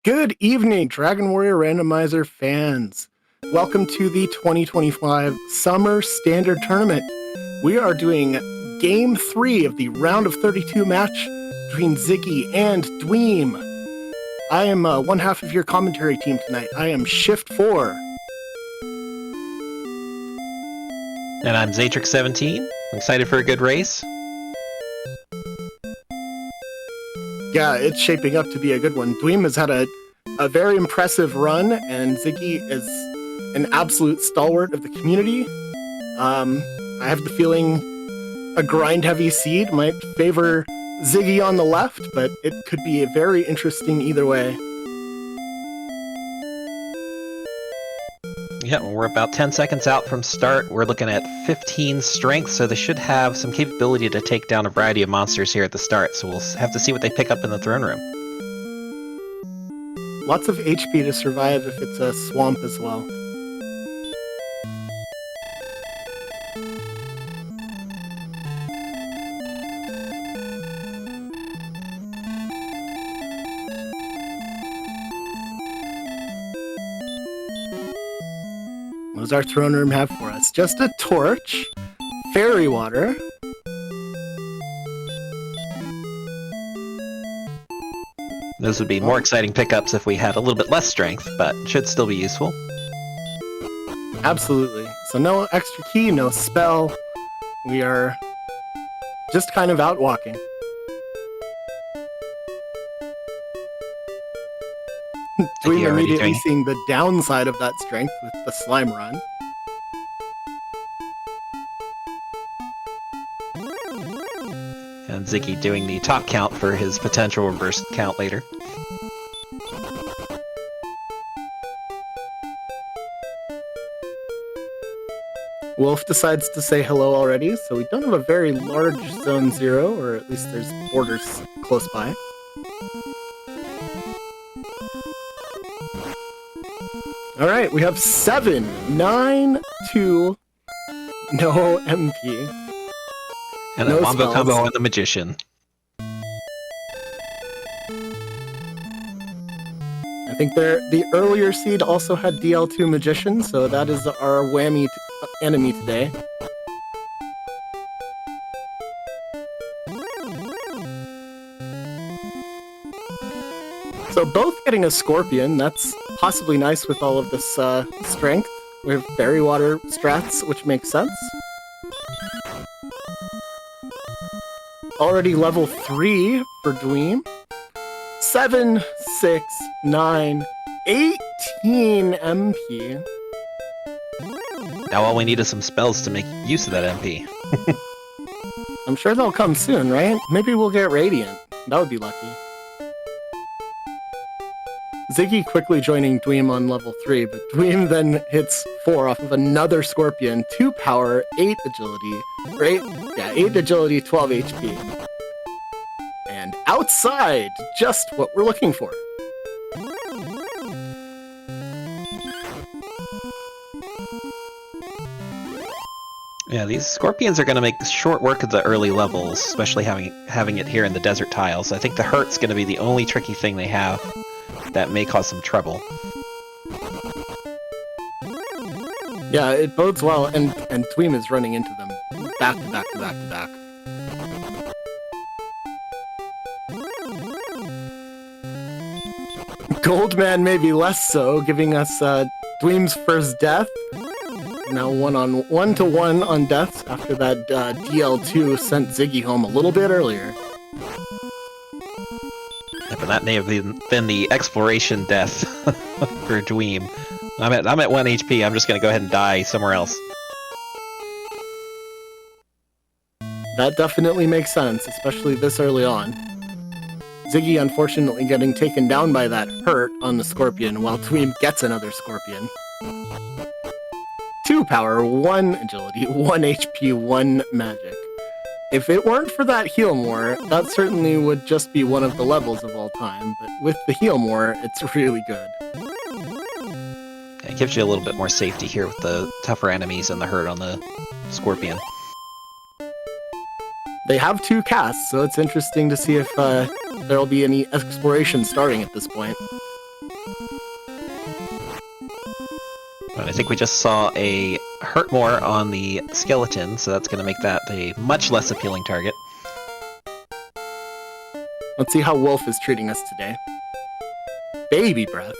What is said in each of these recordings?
Good evening, Dragon Warrior Randomizer fans. Welcome to the 2025 Summer Standard Tournament. We are doing Game 3 of the Round of 32 match between Ziggy and Dweem. I am one half of your commentary team tonight. I am Shift 4. And I'm Zatrix17. I'm excited for a good race. Yeah, it's shaping up to be a good one. Dweem has had a very impressive run, and Ziggy is an absolute stalwart of the community. I have the feeling a grind-heavy seed might favor Ziggy on the left, but it could be very interesting either way. Yeah, we're about 10 seconds out from start. We're looking at 15 strength, so they should have some capability to take down a variety of monsters here at the start, so we'll have to see what they pick up in the throne room. Lots of HP to survive if it's a swamp as well. What does our throne room have for us? Just a torch, fairy water, Those would be more exciting pickups if we had a little bit less strength, but should still be useful. Absolutely. So no extra key, no spell. We are just kind of out walking. Dweem immediately seeing the downside of that strength with the slime run. And Ziggy doing the top count for his potential reverse count later. Wolf decides to say hello already, so we don't have a very large zone 0, or at least there's borders close by. Alright, we have 7, 9, 2, no MP. And a wombo combo on the Magician. I think the earlier seed also had DL2 Magician, so that is our whammy enemy today. So both getting a Scorpion, that's possibly nice with all of this strength. We have Fairy Water strats, which makes sense. Already level 3 for Dweem. 7, 6, 9, 18 MP. Now all we need is some spells to make use of that MP. I'm sure they'll come soon, right? Maybe we'll get Radiant. That would be lucky. Ziggy quickly joining Dweem on level 3, but Dweem then hits 4 off of another Scorpion, 2 power, 8 agility, 8 agility, 12 HP. And outside, just what we're looking for. Yeah, these Scorpions are going to make short work of the early levels, especially having it here in the desert tiles. I think the hurt's going to be the only tricky thing they have that may cause some trouble. Yeah, it bodes well, and Dweem is running into them back to back to back to back. Goldman maybe less so, giving us Dweem's first death. Now 1-to-1 on deaths after that DL2 sent Ziggy home a little bit earlier. Yeah, but that may have been the exploration death for Dweem. I'm at 1 HP. I'm just going to go ahead and die somewhere else. That definitely makes sense, especially this early on. Ziggy unfortunately getting taken down by that hurt on the Scorpion, while Dweem gets another Scorpion. 2 power, 1 agility, 1 HP, 1 magic. If it weren't for that heal more, that certainly would just be one of the levels of all time, but with the heal more, it's really good. It gives you a little bit more safety here with the tougher enemies and the hurt on the Scorpion. They have 2 casts, so it's interesting to see if there'll be any exploration starting at this point. think we just saw a hurt more on the skeleton, so that's going to make that a much less appealing target. Let's see how Wolf is treating us today. Baby breath.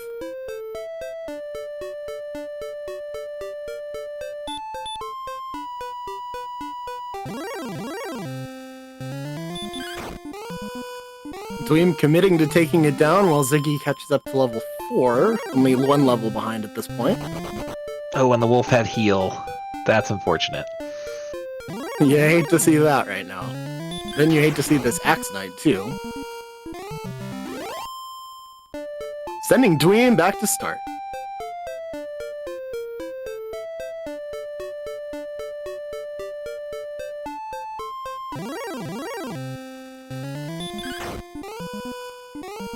Dweem committing to taking it down while Ziggy catches up to level 4. Only one level behind at this point. Oh, and the wolf had heal. That's unfortunate. You hate to see that right now. Then you hate to see this Axe Knight too. Sending Dweem back to start.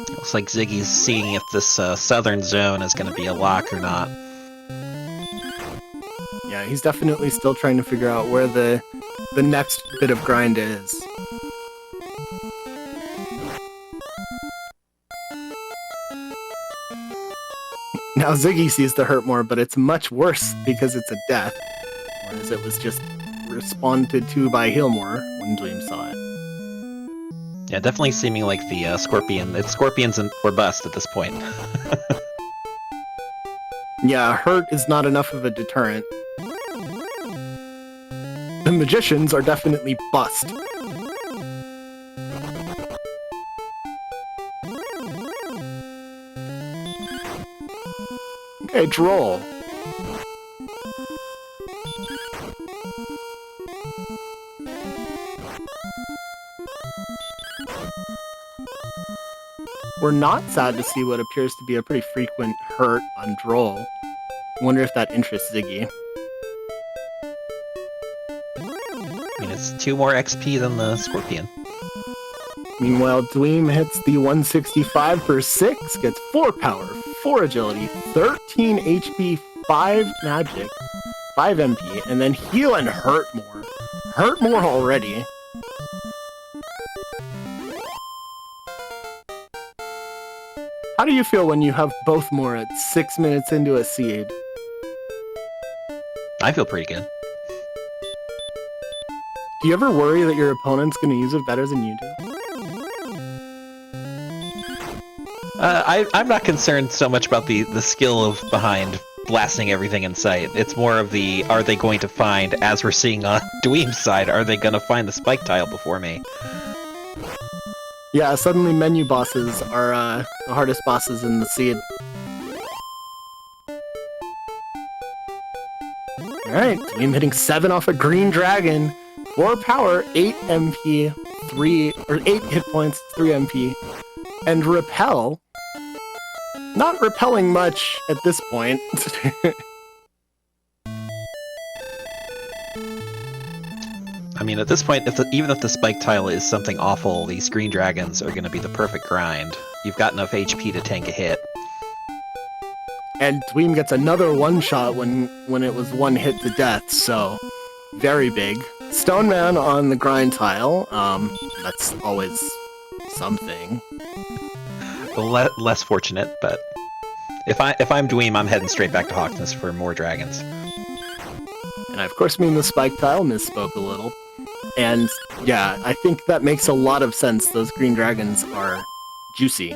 Looks like Ziggy's seeing if this southern zone is going to be a lock or not. Yeah, he's definitely still trying to figure out where the next bit of grind is. Now Ziggy sees the hurt more, but it's much worse because it's a death, whereas it was just responded to by Healmore when Dweem saw it. Yeah, definitely seeming like the scorpion. It's scorpions or bust at this point. Yeah, hurt is not enough of a deterrent. The magicians are definitely bust. Okay, droll. We're not sad to see what appears to be a pretty frequent hurt on Droll. Wonder if that interests Ziggy. I mean, it's 2 more XP than the scorpion. Meanwhile, Dweem hits the 165 for 6, gets 4 power, 4 agility, 13 HP, 5 magic, 5 MP, and then heal and hurt more. Hurt more already. How do you feel when you have both more at 6 minutes into a seed? I feel pretty good. Do you ever worry that your opponent's going to use it better than you do? I'm not concerned so much about the skill of behind blasting everything in sight. It's more of the, are they going to find, as we're seeing on Dweem's side, are they going to find the spike tile before me? Yeah, suddenly menu bosses are the hardest bosses in the seed. Alright, Dweem hitting 7 off a green dragon. 4 power, 8 MP, 8 hit points, 3 MP. And repel. Not repelling much at this point. I mean, at this point, even if the spike tile is something awful, these green dragons are going to be the perfect grind. You've got enough HP to tank a hit. And Dweem gets another one-shot when it was 1 hit to death, so very big. Stone Man on the grind tile, that's always something. Less fortunate, but if I'm Dweem, I'm heading straight back to Hawksness for more dragons. And I of course mean the spike tile, misspoke a little. And yeah, I think that makes a lot of sense. Those green dragons are juicy.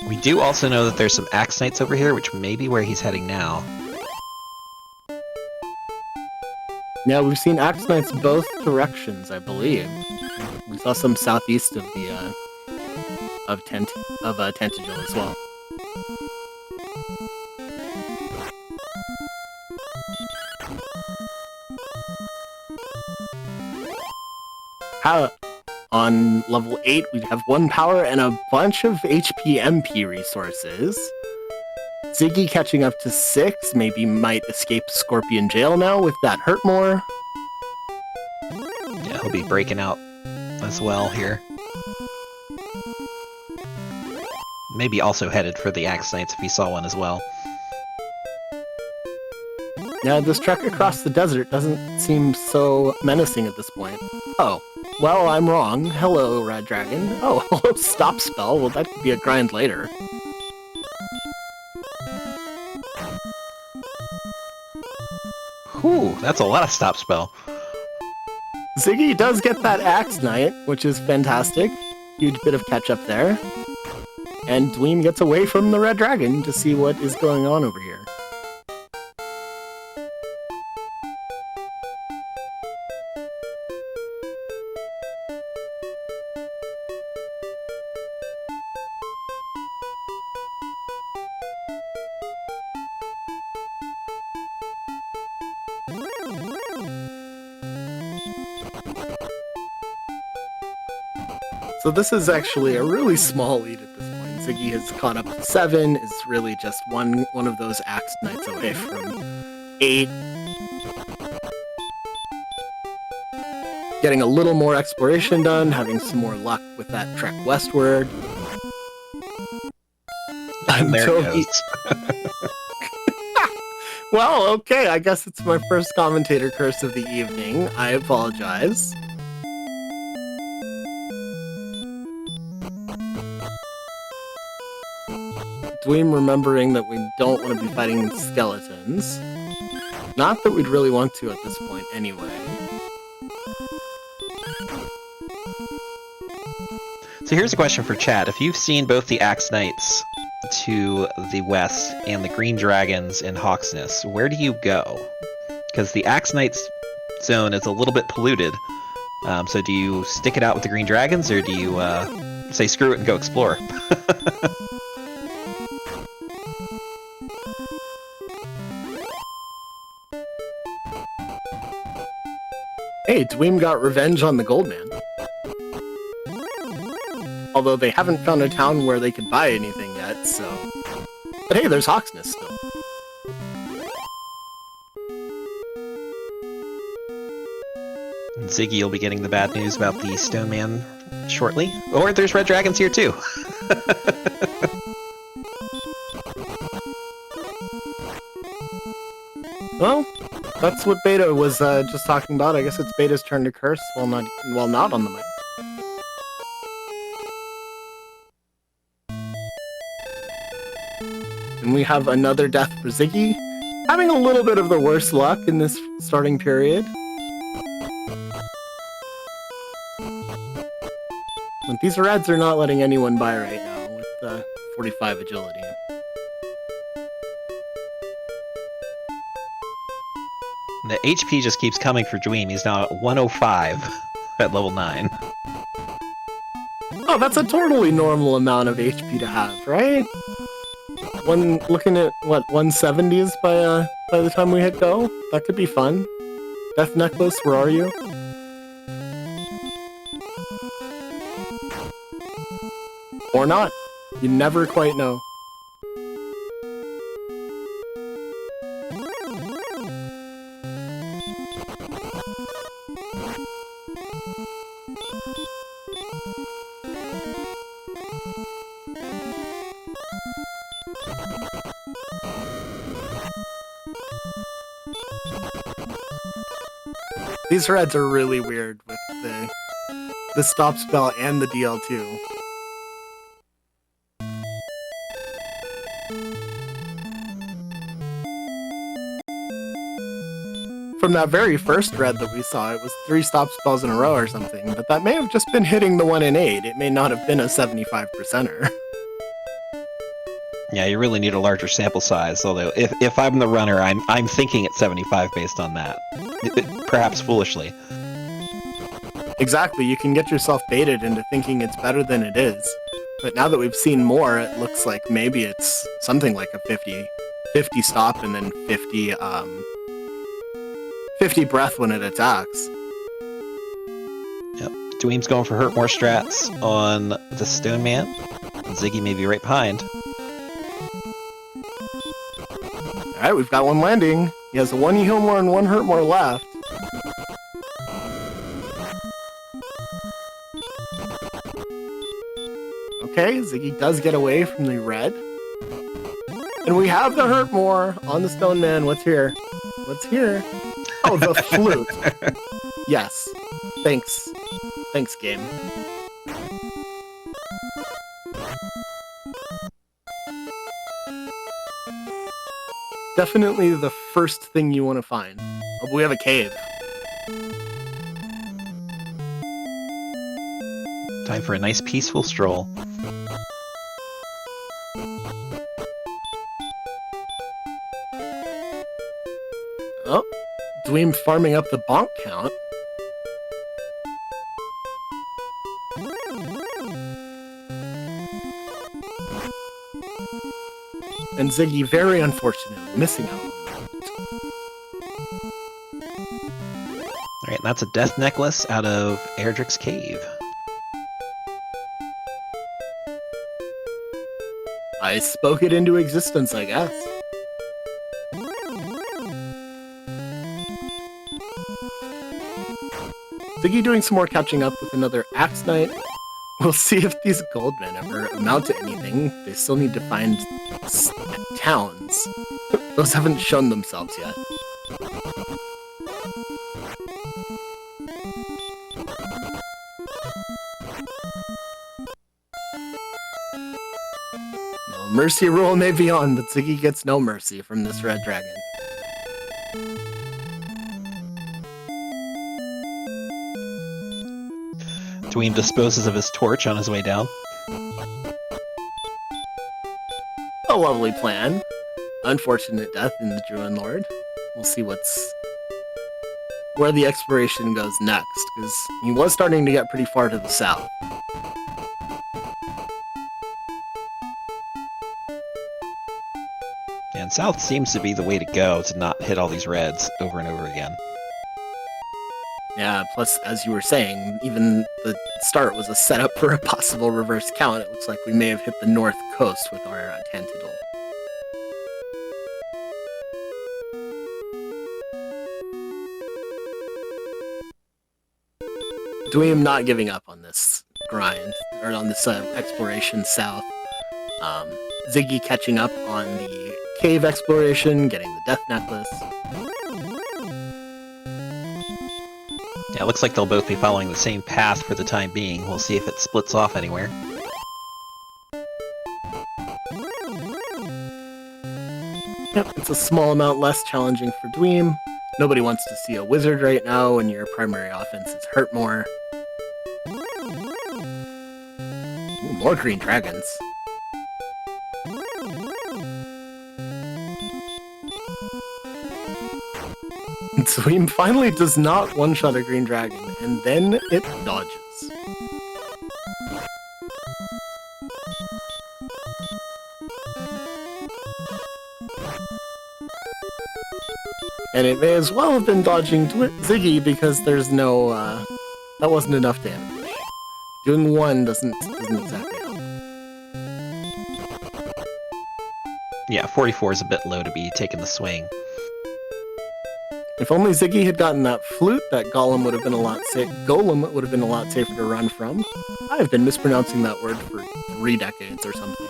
We do also know that there's some Axe Knights over here, which may be where he's heading now. Yeah, we've seen Axe Knights both directions, I believe. We saw some southeast of the Tentagel as well. On level 8, we have 1 power and a bunch of HP MP resources. Ziggy catching up to 6, maybe might escape Scorpion Jail now with that hurt more. Yeah, he'll be breaking out as well here. Maybe also headed for the Axe Knights if he saw one as well. Yeah, this trek across the desert doesn't seem so menacing at this point. Oh, well, I'm wrong. Hello, Red Dragon. Oh, hello, stop spell. Well, that could be a grind later. Whew, that's a lot of stop spell. Ziggy does get that Axe Knight, which is fantastic. Huge bit of catch-up there. And Dweem gets away from the Red Dragon to see what is going on over here. So this is actually a really small lead at this point. Ziggy has caught up to 7, is really just one of those Axe Knights away from 8. Getting a little more exploration done, having some more luck with that trek westward. And there it goes. Well, okay, I guess it's my first commentator curse of the evening. I apologize. Dweem remembering that we don't want to be fighting skeletons. Not that we'd really want to at this point anyway. So here's a question for chat. If you've seen both the Axe Knights to the west and the Green Dragons in Hawksness, where do you go? Because the Axe Knights zone is a little bit polluted. So do you stick it out with the Green Dragons, or do you say screw it and go explore? Hey, Dweem got revenge on the Goldman. Although they haven't found a town where they could buy anything yet, so... But hey, there's Hawksness still. And Ziggy will be getting the bad news about the Stone Man shortly. Or there's Red Dragons here too! Well, that's what Beta was just talking about. I guess it's Beta's turn to curse while not on the mic. And we have another death for Ziggy, having a little bit of the worst luck in this starting period. But these Reds are not letting anyone by right now with 45 agility. The HP just keeps coming for Dweem. He's now at 105 at level 9. Oh, that's a totally normal amount of HP to have, right? Looking at, what, 170s by the time we hit go? That could be fun. Death Necklace, where are you? Or not. You never quite know. These Reds are really weird with the stop spell and the DL2. From that very first Red that we saw, it was 3 stop spells in a row or something, but that may have just been hitting the 1 in 8. It may not have been a 75%er. Yeah, you really need a larger sample size, although if I'm the runner, I'm thinking it's 75 based on that. Perhaps foolishly. Exactly, you can get yourself baited into thinking it's better than it is. But now that we've seen more, it looks like maybe it's something like a 50 stop and then 50 breath when it attacks. Yep. Dweem's going for hurt more strats on the Stone Man. Ziggy may be right behind. Alright, we've got one landing. He has 1 heal more and 1 hurt more left. Okay, Ziggy does get away from the red. And we have the hurt more on the Stone Man. What's here? What's here? Oh, the flute. Yes. Thanks. Thanks, game. Definitely the first thing you want to find. Oh, we have a cave. Time for a nice peaceful stroll. Oh, Dweem farming up the bonk count. And Ziggy, very unfortunately, missing out on that. Alright, that's a death necklace out of Erdrick's cave. I spoke it into existence, I guess. Ziggy doing some more catching up with another Axe Knight. We'll see if these goldmen ever amount to anything. They still need to find towns. Those haven't shown themselves yet. No, mercy rule may be on, but Ziggy gets no mercy from this red dragon. Dweem disposes of his torch on his way down. A lovely plan. Unfortunate death in the Druid Lord. We'll see where the exploration goes next, because he was starting to get pretty far to the south. And south seems to be the way to go to not hit all these reds over and over again. Yeah, plus, as you were saying, even the start was a setup for a possible reverse count. It looks like we may have hit the north coast with our Tantidal. Dweem not giving up on this grind, or on this exploration south. Ziggy catching up on the cave exploration, getting the death necklace. Yeah, it looks like they'll both be following the same path for the time being. We'll see if it splits off anywhere. Yep, it's a small amount less challenging for Dweem. Nobody wants to see a wizard right now when your primary offense is hurt more. Ooh, more green dragons. Dweem finally does not one-shot a green dragon, and then it dodges. And it may as well have been dodging Ziggy because there's no, that wasn't enough damage. Doing one doesn't exactly help. Yeah, 44 is a bit low to be taking the swing. If only Ziggy had gotten that flute, that golem would have been a lot safer to run from. I've been mispronouncing that word for 3 decades or something.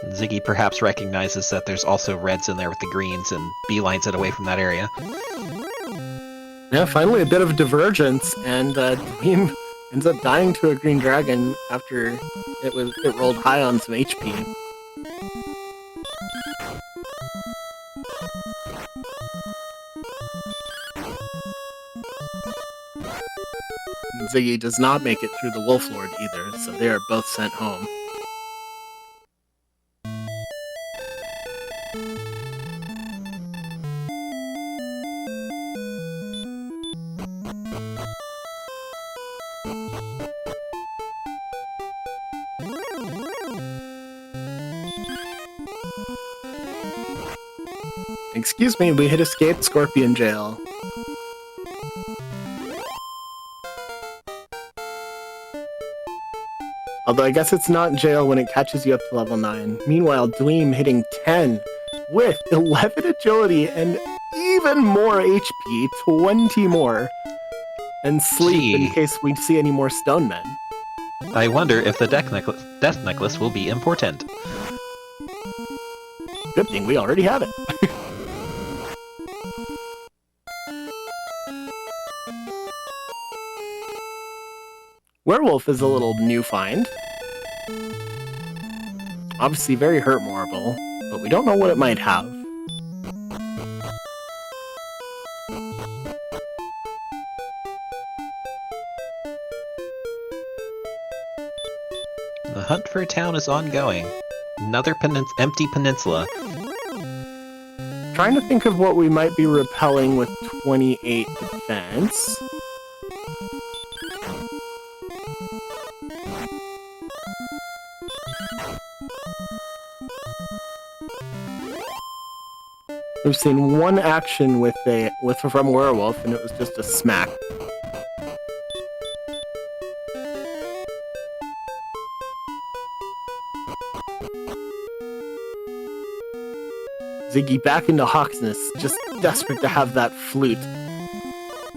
Ziggy perhaps recognizes that there's also reds in there with the greens and beelines it away from that area. Yeah, finally a bit of divergence, and Dweem ends up dying to a green dragon after it rolled high on some HP. And Ziggy does not make it through the Wolf Lord either, so they are both sent home. Excuse me, we had escaped Scorpion Jail. Although I guess it's not jail when it catches you up to level 9. Meanwhile, Dweem hitting 10 with 11 agility and even more HP, 20 more. And sleep in case we see any more stone men. I wonder if the death necklace will be important. Good thing we already have it. Werewolf is a little new find. Obviously very hurtmoreable, but we don't know what it might have. The hunt for a town is ongoing. Another empty peninsula. Trying to think of what we might be repelling with 28 defense. We've seen one action with from Werewolf, and it was just a smack. Ziggy back into Hawksness, just desperate to have that flute.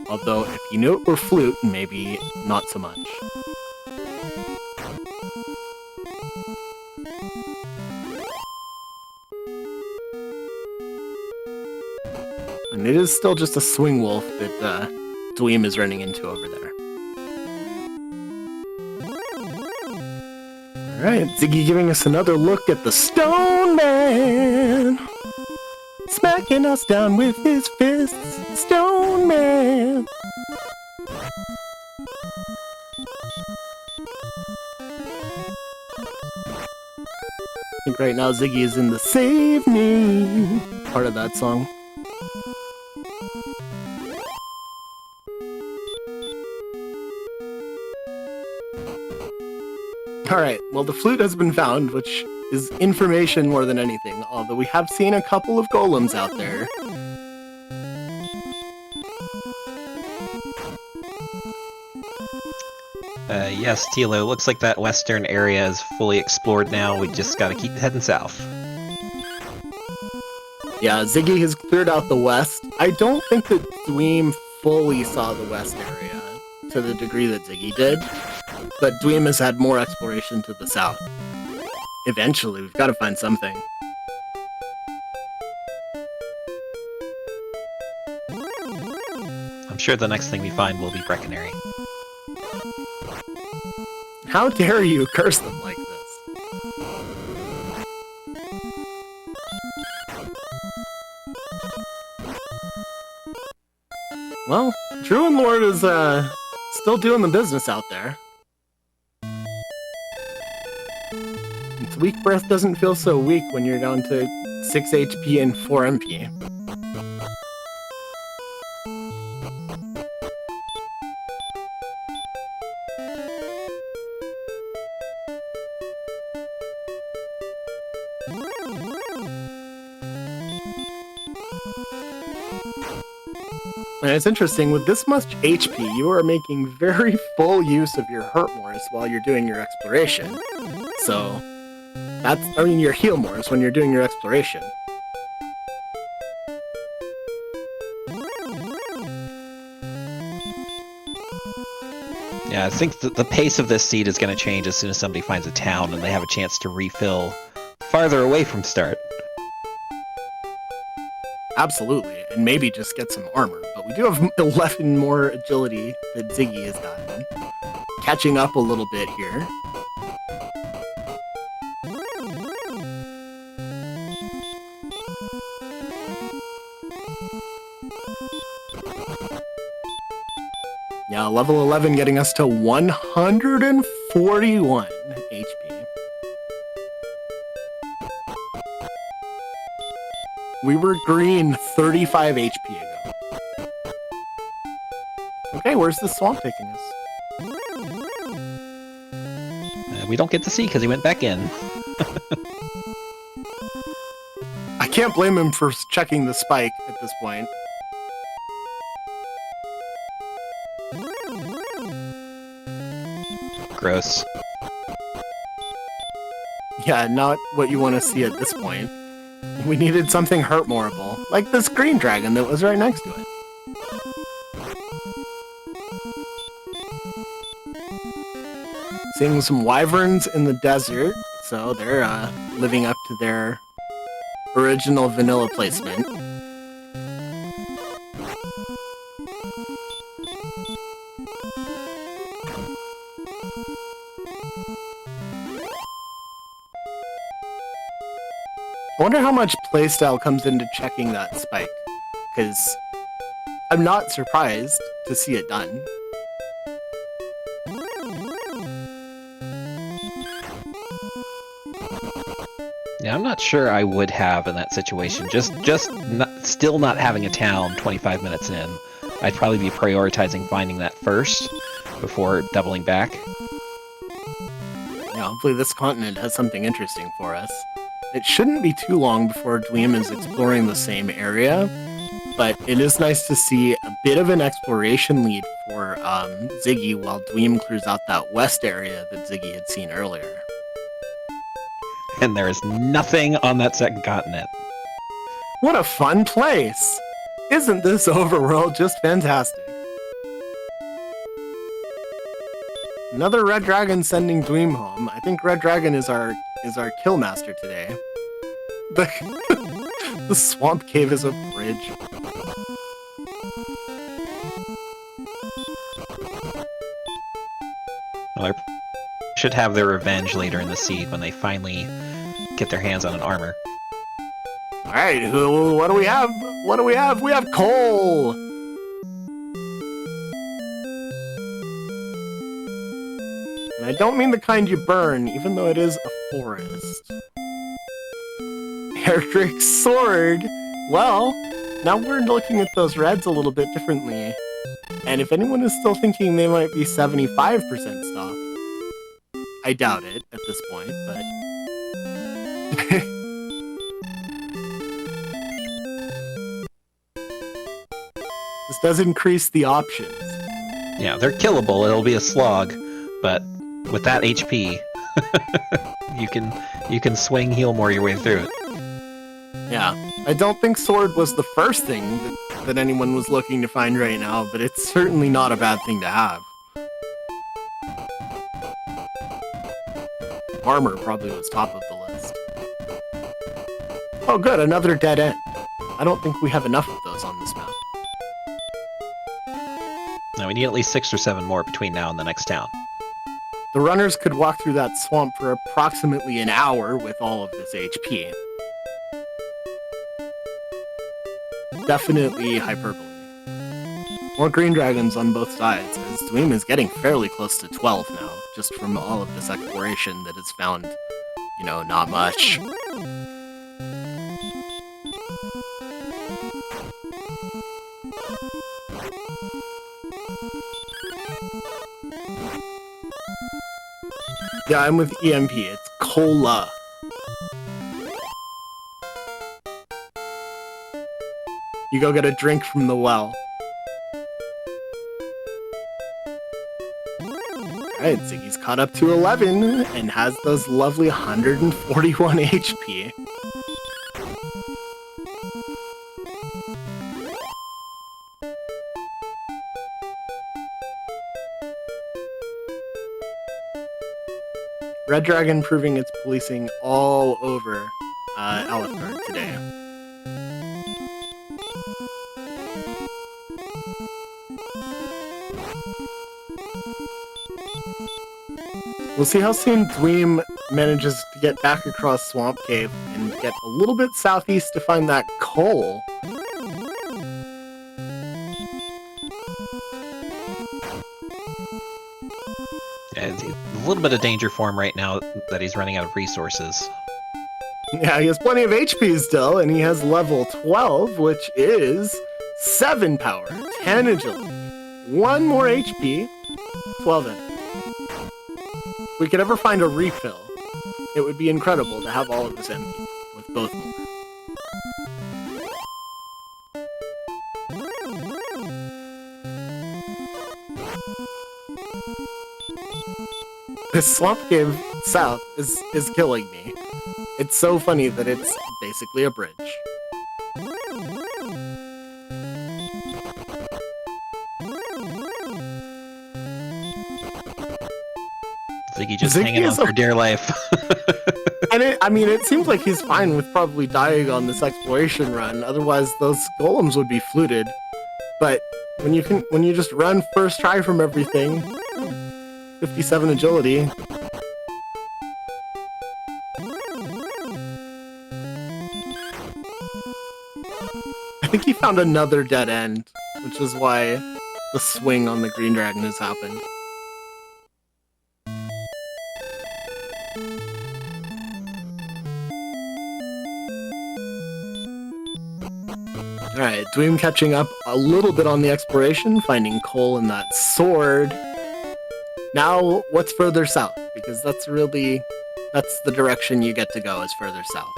Although, if you knew it were flute, maybe not so much. And it is still just a swing wolf that Dweem is running into over there. Alright, Ziggy giving us another look at the Stone Man! Smacking us down with his fists, Stone Man! I think right now Ziggy is in the Save Me part of that song. Alright, well the flute has been found, which is information more than anything, although we have seen a couple of golems out there. Yes, Tilo, looks like that western area is fully explored now. We just gotta keep heading south. Yeah, Ziggy has cleared out the west. I don't think that Dweem fully saw the west area to the degree that Ziggy did, but Dweem has had more exploration to the south. Eventually, we've got to find something. I'm sure the next thing we find will be Brecconary. How dare you curse them like this? Well, Druid Lord is still doing the business out there. Its weak breath doesn't feel so weak when you're down to 6 HP and 4 MP. And it's interesting, with this much HP, you are making very full use of your hurt mores while you're doing your exploration. So, your heal mores when you're doing your exploration. Yeah, I think the pace of this seed is going to change as soon as somebody finds a town and they have a chance to refill farther away from start. Absolutely, and maybe just get some armor. But we do have 11 more agility that Ziggy has gotten. Catching up a little bit here. Yeah, level 11 getting us to 141 HP. We were green 35 HP ago. Okay, where's the swamp taking us? We don't get to see because he went back in. I can't blame him for checking the spike at this point. Gross. Yeah, not what you want to see at this point. We needed something hurtmoreable, like this green dragon that was right next to it. Seeing some wyverns in the desert, so they're living up to their original vanilla placement. I wonder how much playstyle comes into checking that spike, because I'm not surprised to see it done. Yeah, I'm not sure I would have in that situation. Still not having a town 25 minutes in. I'd probably be prioritizing finding that first before doubling back. Yeah, hopefully this continent has something interesting for us. It shouldn't be too long before Dweem is exploring the same area, but it is nice to see a bit of an exploration lead for Ziggy while Dweem clears out that west area that Ziggy had seen earlier. And there is nothing on that second continent. What a fun place! Isn't this overworld just fantastic? Another Red Dragon sending Dweem home. I think Red Dragon is our kill master today. The swamp cave is a bridge. Well, they should have their revenge later in the seed when they finally get their hands on an armor. All right, what do we have? What do we have? We have coal. And I don't mean the kind you burn, even though it is a forest. Erdrick's sword. Well, now we're looking at those reds a little bit differently. And if anyone is still thinking they might be 75% stock, I doubt it at this point, but... This does increase the options. Yeah, they're killable. It'll be a slog, but with that HP, you can swing heal more your way through it. Yeah, I don't think sword was the first thing that anyone was looking to find right now, but it's certainly not a bad thing to have. Armor probably was top of the list. Oh good, another dead end. I don't think we have enough of those on this map. Now we need at least 6 or 7 more between now and the next town. The runners could walk through that swamp for approximately an hour with all of this HP. Definitely hyperbole. More green dragons on both sides, as Dweem is getting fairly close to 12 now, just from all of this exploration that has found, you know, not much. Yeah, I'm with EMP. It's cola. You go get a drink from the well. Alright, Ziggy's caught up to 11 and has those lovely 141 HP. Red Dragon proving its policing all over Alethkar today. We'll see how soon Dweem manages to get back across Swamp Cave and get a little bit southeast to find that coal. Yeah, it's a little bit of danger for him right now that he's running out of resources. Yeah, he has plenty of HP still, and he has level 12, which is 7 power, 10 agility, 1 more HP, 12 in. If we could ever find a refill, it would be incredible to have all of this empty, with both more. This Swamp Cave south is killing me. It's so funny that it's basically a bridge. Ziggy just Ziggy hanging on is for dear life. And it seems like he's fine with probably dying on this exploration run. Otherwise, those golems would be fluted. But when you just run first try from everything, 57 agility. I think he found another dead end, which is why the swing on the green dragon has happened. Alright, Dweem catching up a little bit on the exploration, finding coal in that sword. Now, what's further south? Because that's the direction you get to go, is further south.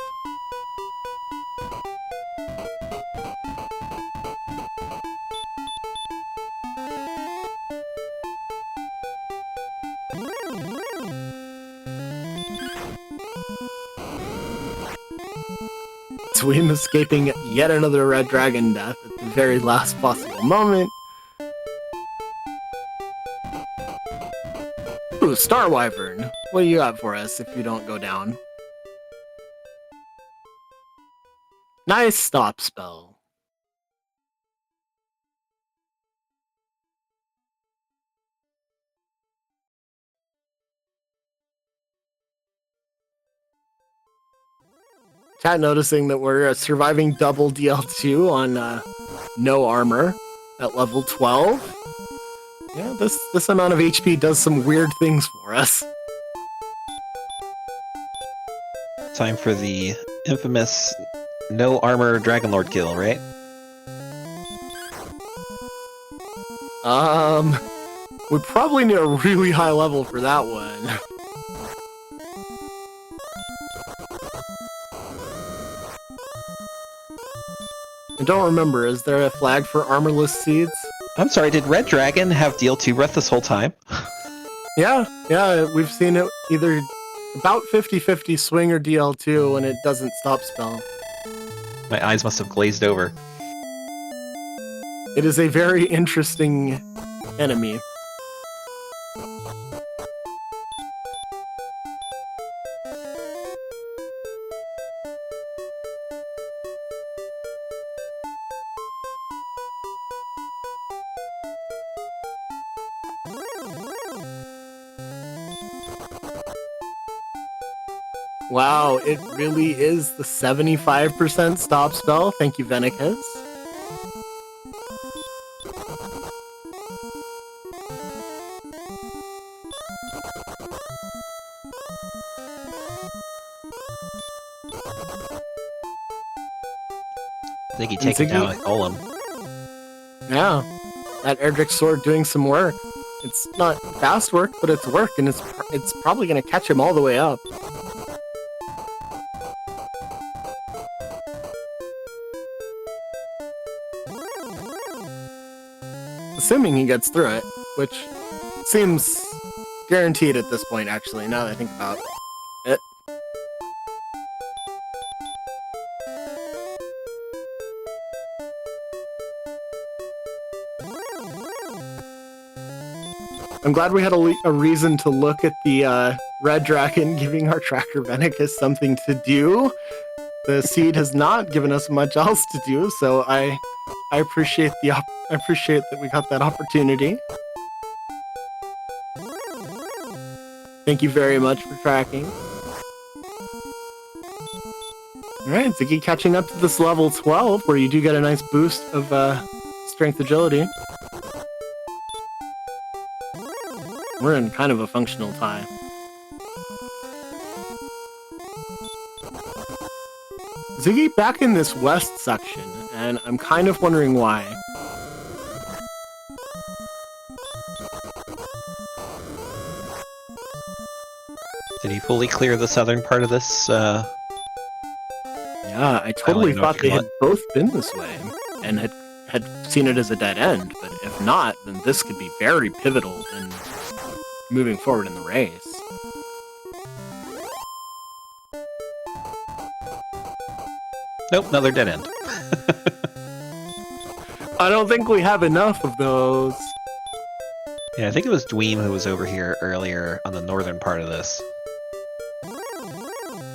Dweem escaping yet another red dragon death at the very last possible moment. Ooh, Star Wyvern. What do you got for us if you don't go down? Nice stop spell. Chat noticing that we're surviving double DL2 on no armor at level 12. Yeah, this amount of HP does some weird things for us. Time for the infamous no armor Dragonlord kill, right? We probably need a really high level for that one. I don't remember, is there a flag for armorless seeds? I'm sorry, did Red Dragon have DL2 breath this whole time? Yeah, we've seen it either about 50-50 swing or DL2 and it doesn't stop spell. My eyes must have glazed over. It is a very interesting enemy. Wow, it really is the 75% stop spell. Thank you, Venicus. Ziggy taking down a golem. Yeah, that Erdrick sword doing some work. It's not fast work, but it's work, and it's probably going to catch him all the way up. Assuming he gets through it, which seems guaranteed at this point, actually, now that I think about it. I'm glad we had a reason to look at the red dragon giving our tracker Venicus something to do. The seed has not given us much else to do, so I appreciate I appreciate that we got that opportunity. Thank you very much for tracking. Alright, Ziggy catching up to this level 12, where you do get a nice boost of strength agility. We're in kind of a functional tie. Ziggy back in this west section, and I'm kind of wondering why. Did he fully clear the southern part of this? Yeah, I totally thought they had both been this way, and had seen it as a dead end, but if not, then this could be very pivotal in moving forward in the race. Nope, another dead end. I don't think we have enough of those. Yeah, I think it was Dweem who was over here earlier on the northern part of this.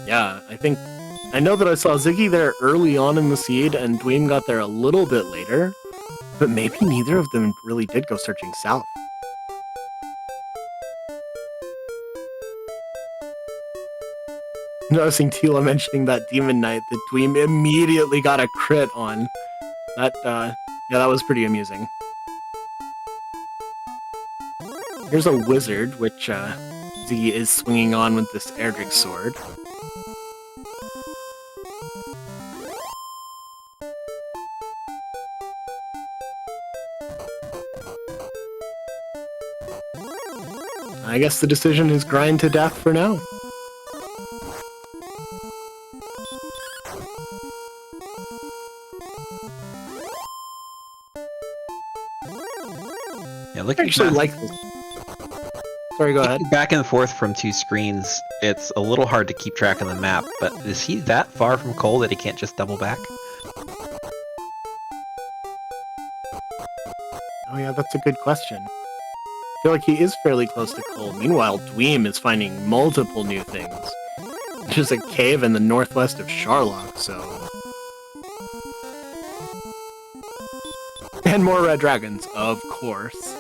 Yeah, I know that I saw Ziggy there early on in the seed, and Dweem got there a little bit later, but maybe neither of them really did go searching south. Noticing Tila mentioning that Demon Knight that Dweem immediately got a crit on. That, yeah, that was pretty amusing. Here's a wizard, which Ziggy is swinging on with this Erdrick sword. I guess the decision is grind to death for now. Yeah, I actually like this. Sorry, go ahead. Back and forth from two screens, it's a little hard to keep track of the map, but is he that far from Cole that he can't just double back? Oh yeah, that's a good question. I feel like he is fairly close to Cole. Meanwhile, Dweem is finding multiple new things. There's a cave in the northwest of Sharlock, so... And more red dragons, of course.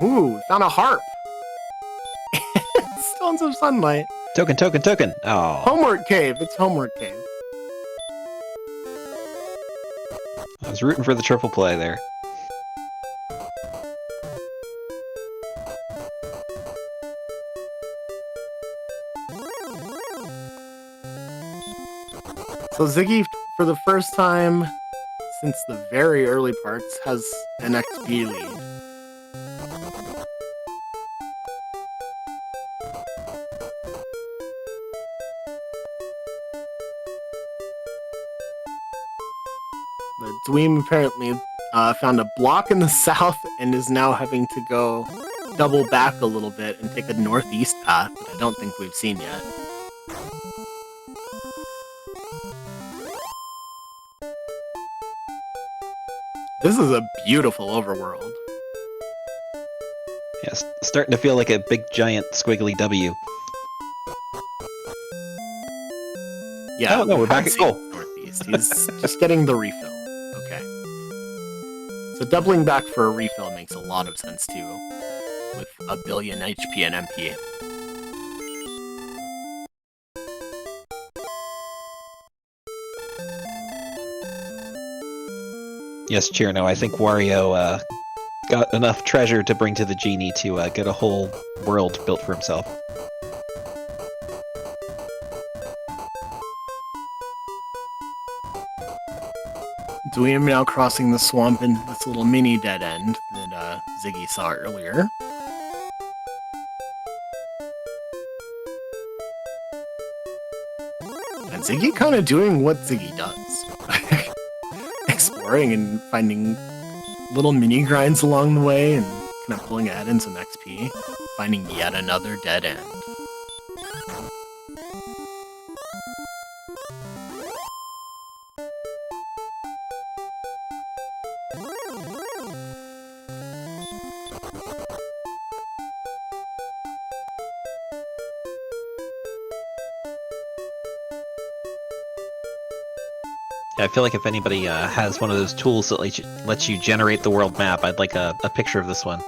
Ooh, found a harp! Stones of sunlight. Token, token, token! Oh. Homework cave, it's homework cave. I was rooting for the triple play there. So Ziggy, for the first time since the very early parts, has an XP lead. But Dweem apparently found a block in the south and is now having to go double back a little bit and take a northeast path that I don't think we've seen yet. This is a beautiful overworld. Yeah, starting to feel like a big giant squiggly W. Yeah, oh no, we're back at Cole. Northeast. He's just getting the refill. Okay. So doubling back for a refill makes a lot of sense too, with a billion HP and MP. Yes, Chirno, I think Wario got enough treasure to bring to the genie to get a whole world built for himself. Dweem now crossing the swamp into this little mini dead end that Ziggy saw earlier. And Ziggy kind of doing what Ziggy does. Exploring and finding little mini grinds along the way and kind of pulling ahead in some XP. Finding yet another dead end. I feel like if anybody has one of those tools that lets you generate the world map, I'd like a picture of this one.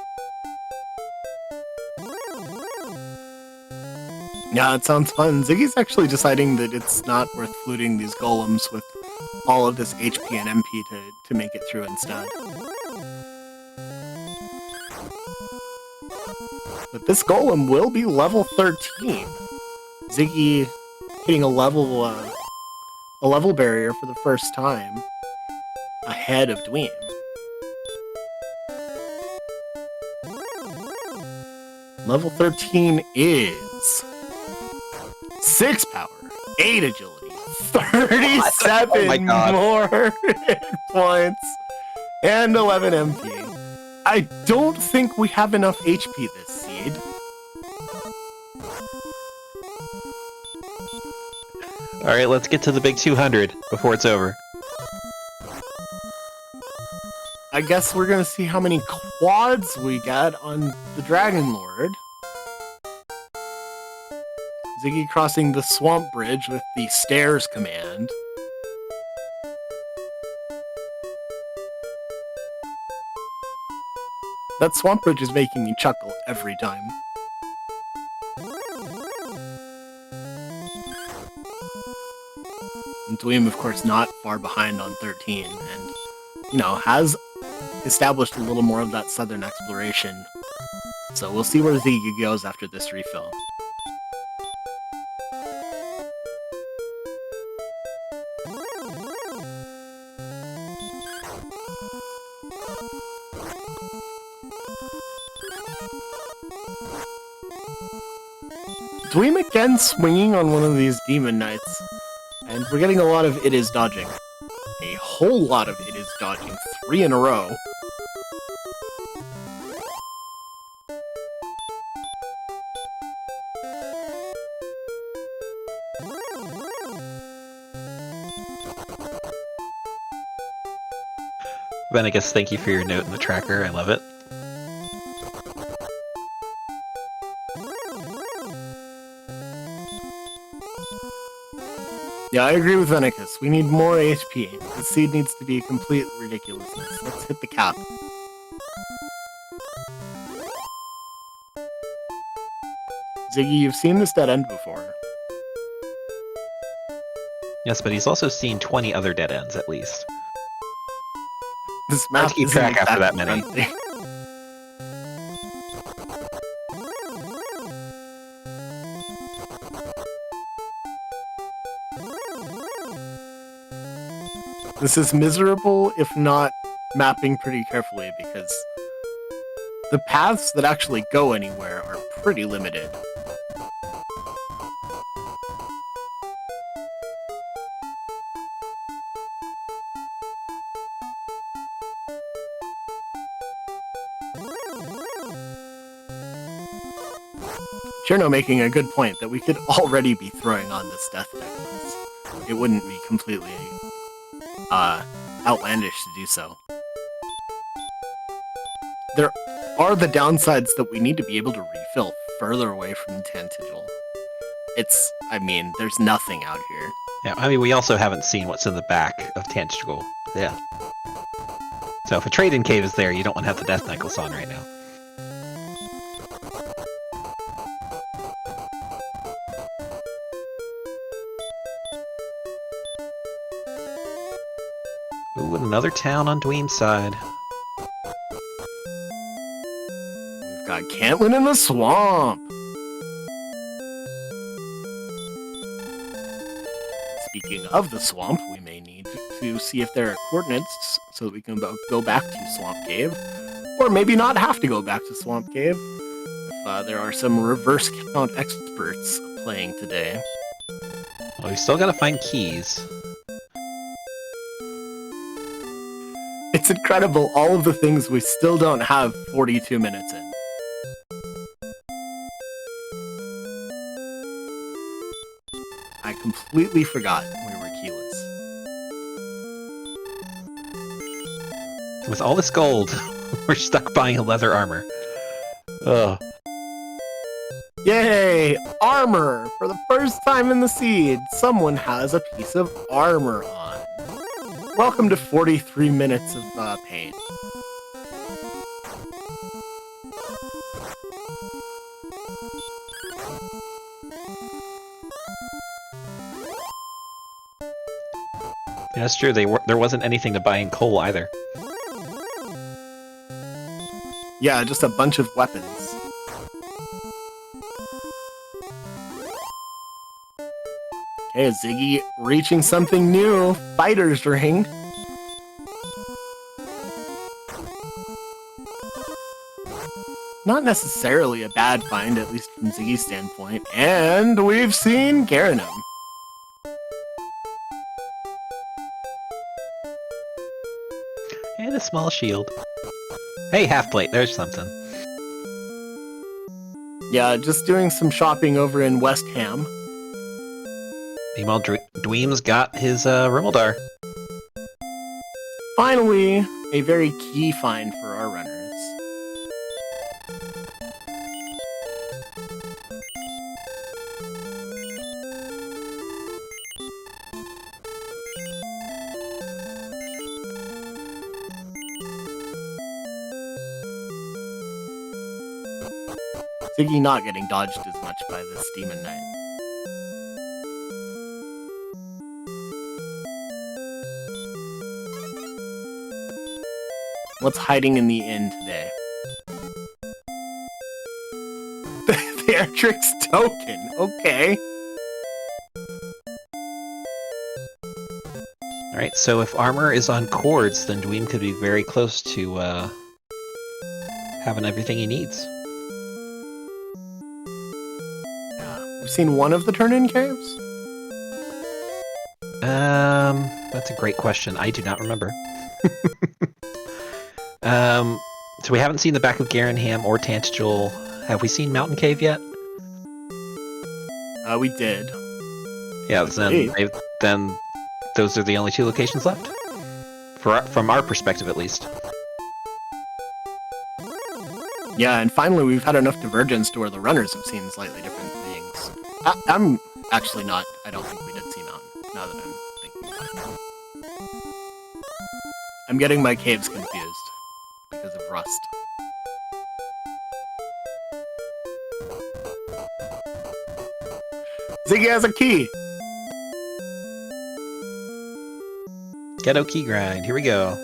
Yeah, it sounds fun. Ziggy's actually deciding that it's not worth fluting these golems with all of this HP and MP to make it through instead. But this golem will be level 13. Ziggy hitting a level barrier for the first time, ahead of Dweem. Level 13 is 6 power, 8 agility, 37 Oh my God. more hit points and 11 MP. I don't think we have enough HP this seed. Alright, let's get to the big 200 before it's over. I guess we're gonna see how many quads we get on the Dragon Lord. Ziggy crossing the swamp bridge with the stairs command. That swamp bridge is making me chuckle every time. And Dweem, of course, not far behind on 13, and, you know, has established a little more of that southern exploration. So we'll see where Ziggy goes after this refill. Dweem again swinging on one of these Demon Knights, and we're getting a lot of it is dodging. A whole lot of it is dodging, 3 in a row. Venegas, thank you for your note in the tracker, I love it. Yeah, I agree with Venicus. We need more HP. The seed needs to be a complete ridiculousness. Let's hit the cap. Ziggy, you've seen this dead end before. Yes, but he's also seen 20 other dead ends at least. This Hard map to keep isn't track after that exactly many. friendly. This is miserable, if not mapping pretty carefully, because the paths that actually go anywhere are pretty limited. Cherno making a good point that we could already be throwing on this death necklace. It wouldn't be completely outlandish to do so. There are the downsides that we need to be able to refill further away from Tantigel. I mean, there's nothing out here. Yeah, I mean, we also haven't seen what's in the back of Tangible. Yeah. So if a trade-in cave is there, you don't want to have the death necklace on right now. Ooh, another town on Dweem's side. We've got Cantlin in the swamp. Speaking of the swamp, we may need to see if there are coordinates so that we can go back to Swamp Cave. Or maybe not have to go back to Swamp Cave if there are some reverse count experts playing today. Well, we still gotta find keys. It's incredible, all of the things we still don't have 42 minutes in. I completely forgot we were keyless. With all this gold, we're stuck buying a leather armor. Ugh. Yay! Armor! For the first time in the seed, someone has a piece of armor on. Welcome to 43 minutes of pain. Yeah, that's true. There wasn't anything to buy in coal either. Yeah, just a bunch of weapons. Okay, Ziggy reaching something new. Fighter's ring. Not necessarily a bad find, at least from Ziggy's standpoint. And we've seen Garanum. a small shield. Hey, half plate. There's something. Yeah, just doing some shopping over in West Ham. Meanwhile, Dweem's got his Rimmildar. Finally, a very key find for our runners. Ziggy not getting dodged as much by this Demon Knight. What's hiding in the inn today? The Airtrix token. Okay. Alright, so if armor is on cords, then Dweem could be very close to having everything he needs. We've seen one of the turn-in caves? That's a great question. I do not remember. So we haven't seen the back of Garenham or Tantagel. Have we seen Mountain Cave yet? We did. Yeah, then those are the only two locations left. From our perspective, at least. Yeah, and finally we've had enough divergence to where the runners have seen slightly different things. I'm actually not. I don't think we did see Mountain, now that I'm thinking about it. I'm getting my caves confused because of rust. Ziggy has a key! Ghetto key grind, here we go.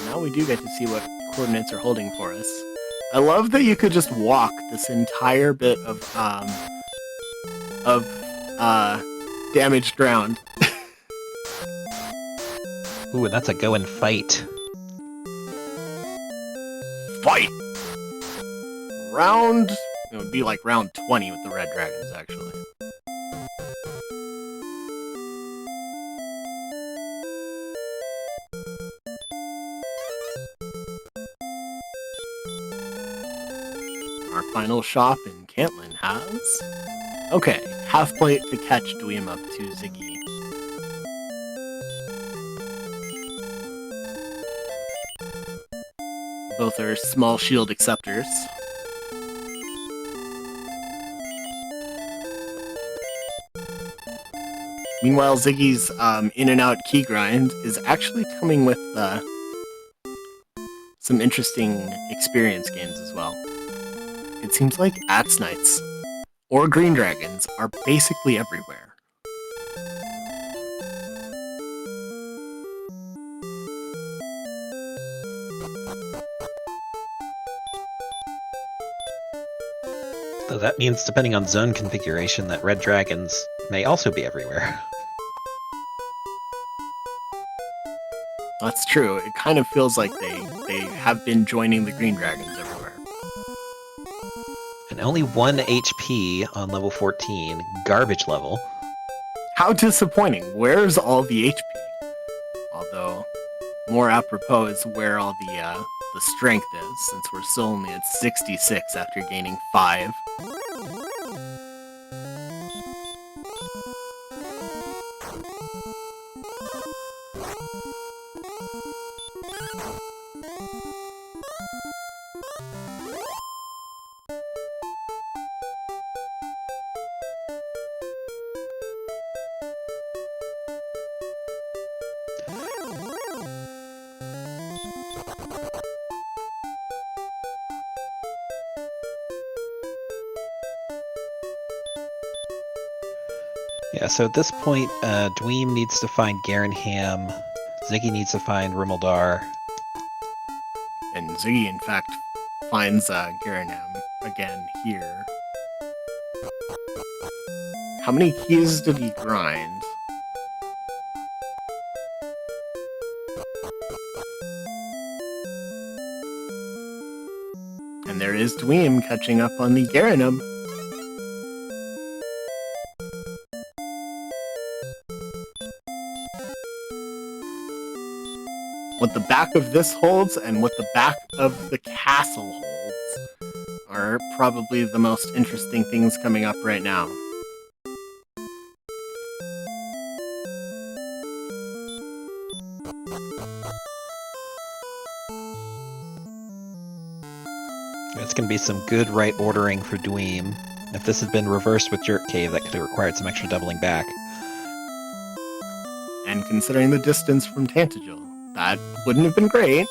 Now we do get to see what coordinates are holding for us. I love that you could just walk this entire bit of damaged ground. Ooh, that's a go and fight. Fight! Round... It would be like round 20 with the red dragons, actually. Our final shop in Cantlin has... Okay, half plate to catch Dweem up to Ziggy. Both are small shield acceptors. Meanwhile, Ziggy's in and out key grind is actually coming with some interesting experience gains as well. It seems like Axe Knights or Green Dragons are basically everywhere. So that means, depending on zone configuration, that red dragons may also be everywhere. That's true. It kind of feels like they have been joining the Green Dragons everywhere. And only 1 HP on level 14, garbage level. How disappointing. Where's all the HP? Although, more apropos is where all the strength is, since we're still only at 66 after gaining 5. Yeah, so at this point, Dweem needs to find Garenham, Ziggy needs to find Rimmildar. And Ziggy, in fact, finds Garenham again here. How many keys did he grind? And there is Dweem catching up on the Garenham. what the back of this holds and what the back of the castle holds are probably the most interesting things coming up right now. It's going to be some good right ordering for Dweem. If this had been reversed with Jerk Cave, that could have required some extra doubling back. And considering the distance from Tantagel, that wouldn't have been great.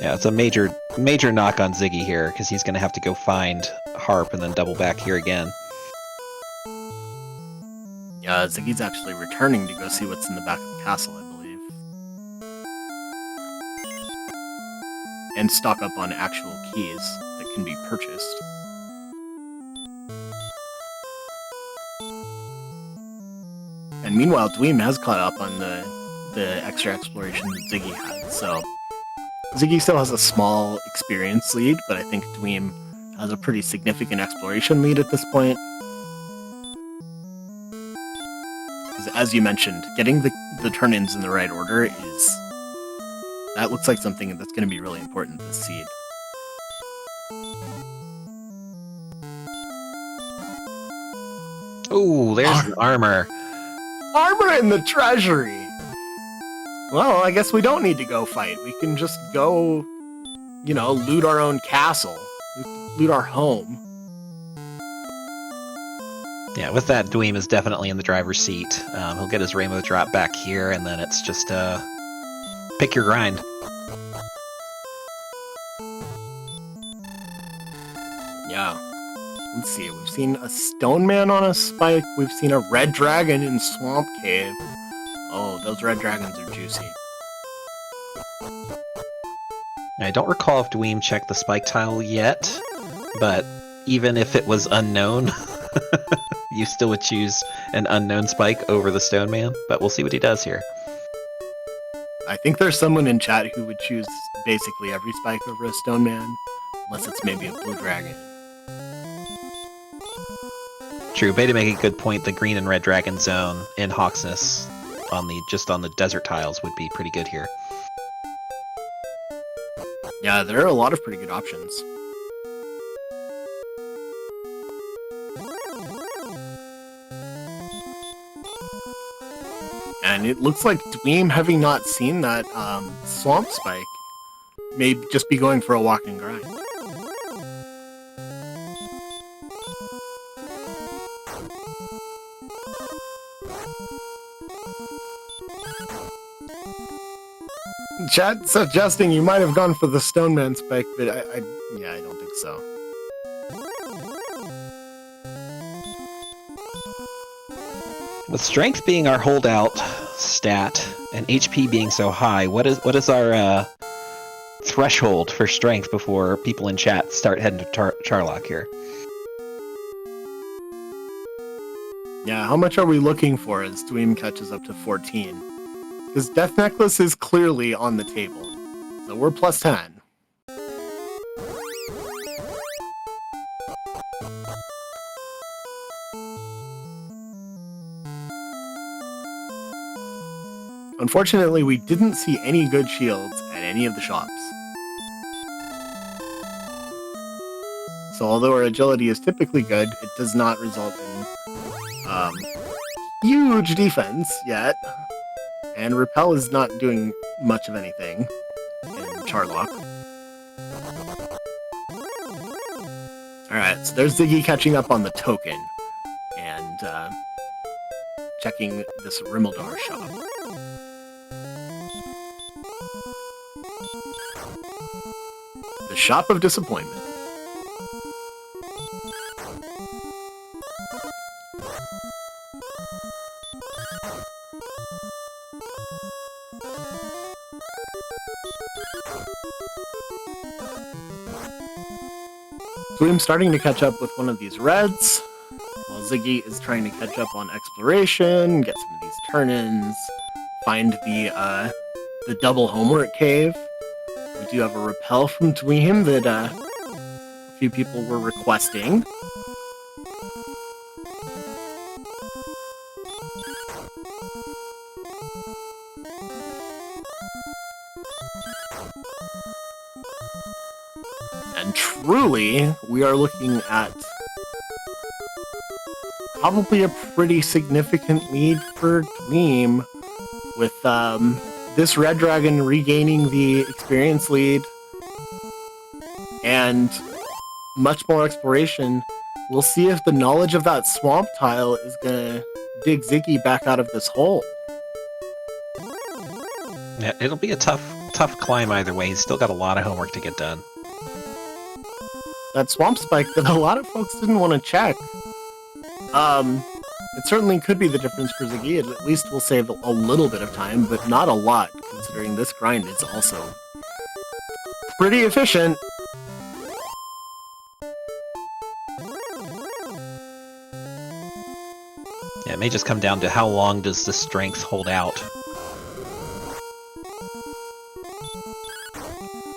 Yeah, it's a major knock on Ziggy here, because he's going to have to go find Harp and then double back here again. Yeah, Ziggy's actually returning to go see what's in the back of the castle, I believe. And stock up on actual keys that can be purchased. And meanwhile, Dweem has caught up on the extra exploration that Ziggy had, so Ziggy still has a small experience lead, but I think Dweem has a pretty significant exploration lead at this point. Because as you mentioned, getting the turn-ins in the right order that looks like something that's going to be really important this seed. Ooh, there's the armor. Armor in the treasury! Well, I guess we don't need to go fight. We can just go, loot our own castle. Loot our home. Yeah, with that, Dweem is definitely in the driver's seat. He'll get his Rainbow Drop back here, and then it's just, pick your grind. Yeah. Let's see, we've seen a Stone Man on a spike, we've seen a Red Dragon in Swamp Cave. Oh, those Red Dragons are juicy. I don't recall if Dweem checked the spike tile yet, but even if it was unknown, you still would choose an unknown spike over the Stone Man, but we'll see what he does here. I think there's someone in chat who would choose basically every spike over a Stone Man, unless it's maybe a Blue Dragon. True, Beta make a good point. The green and red dragon zone in Hawksness on the desert tiles would be pretty good here. Yeah, there are a lot of pretty good options. And it looks like Dweem, having not seen that Swamp Spike, may just be going for a walk and grind. Chat suggesting you might have gone for the Stone Man spike, but I don't think so. With strength being our holdout stat and HP being so high, what is our threshold for strength before people in chat start heading to Charlock here? Yeah, how much are we looking for as Dweem catches up to 14? Because Death Necklace is clearly on the table, so we're plus 10. Unfortunately, we didn't see any good shields at any of the shops. So although our agility is typically good, it does not result in huge defense yet. And Repel is not doing much of anything in Charlock. Alright, so there's Ziggy catching up on the token. And checking this Rimmildar shop. The Shop of Disappointment. Dweem's starting to catch up with one of these reds, while Ziggy is trying to catch up on exploration, get some of these turn-ins, find the double homework cave. We do have a repel from Dweem that a few people were requesting. And truly, we are looking at probably a pretty significant lead for Dweem, with this Red Dragon regaining the experience lead and much more exploration. We'll see if the knowledge of that swamp tile is gonna dig Ziggy back out of this hole. Yeah, it'll be a tough climb either way. He's still got a lot of homework to get done. That swamp spike that a lot of folks didn't want to check. It certainly could be the difference for Ziggy. At least we'll save a little bit of time, but not a lot, considering this grind is also pretty efficient. Yeah, it may just come down to how long does the strength hold out.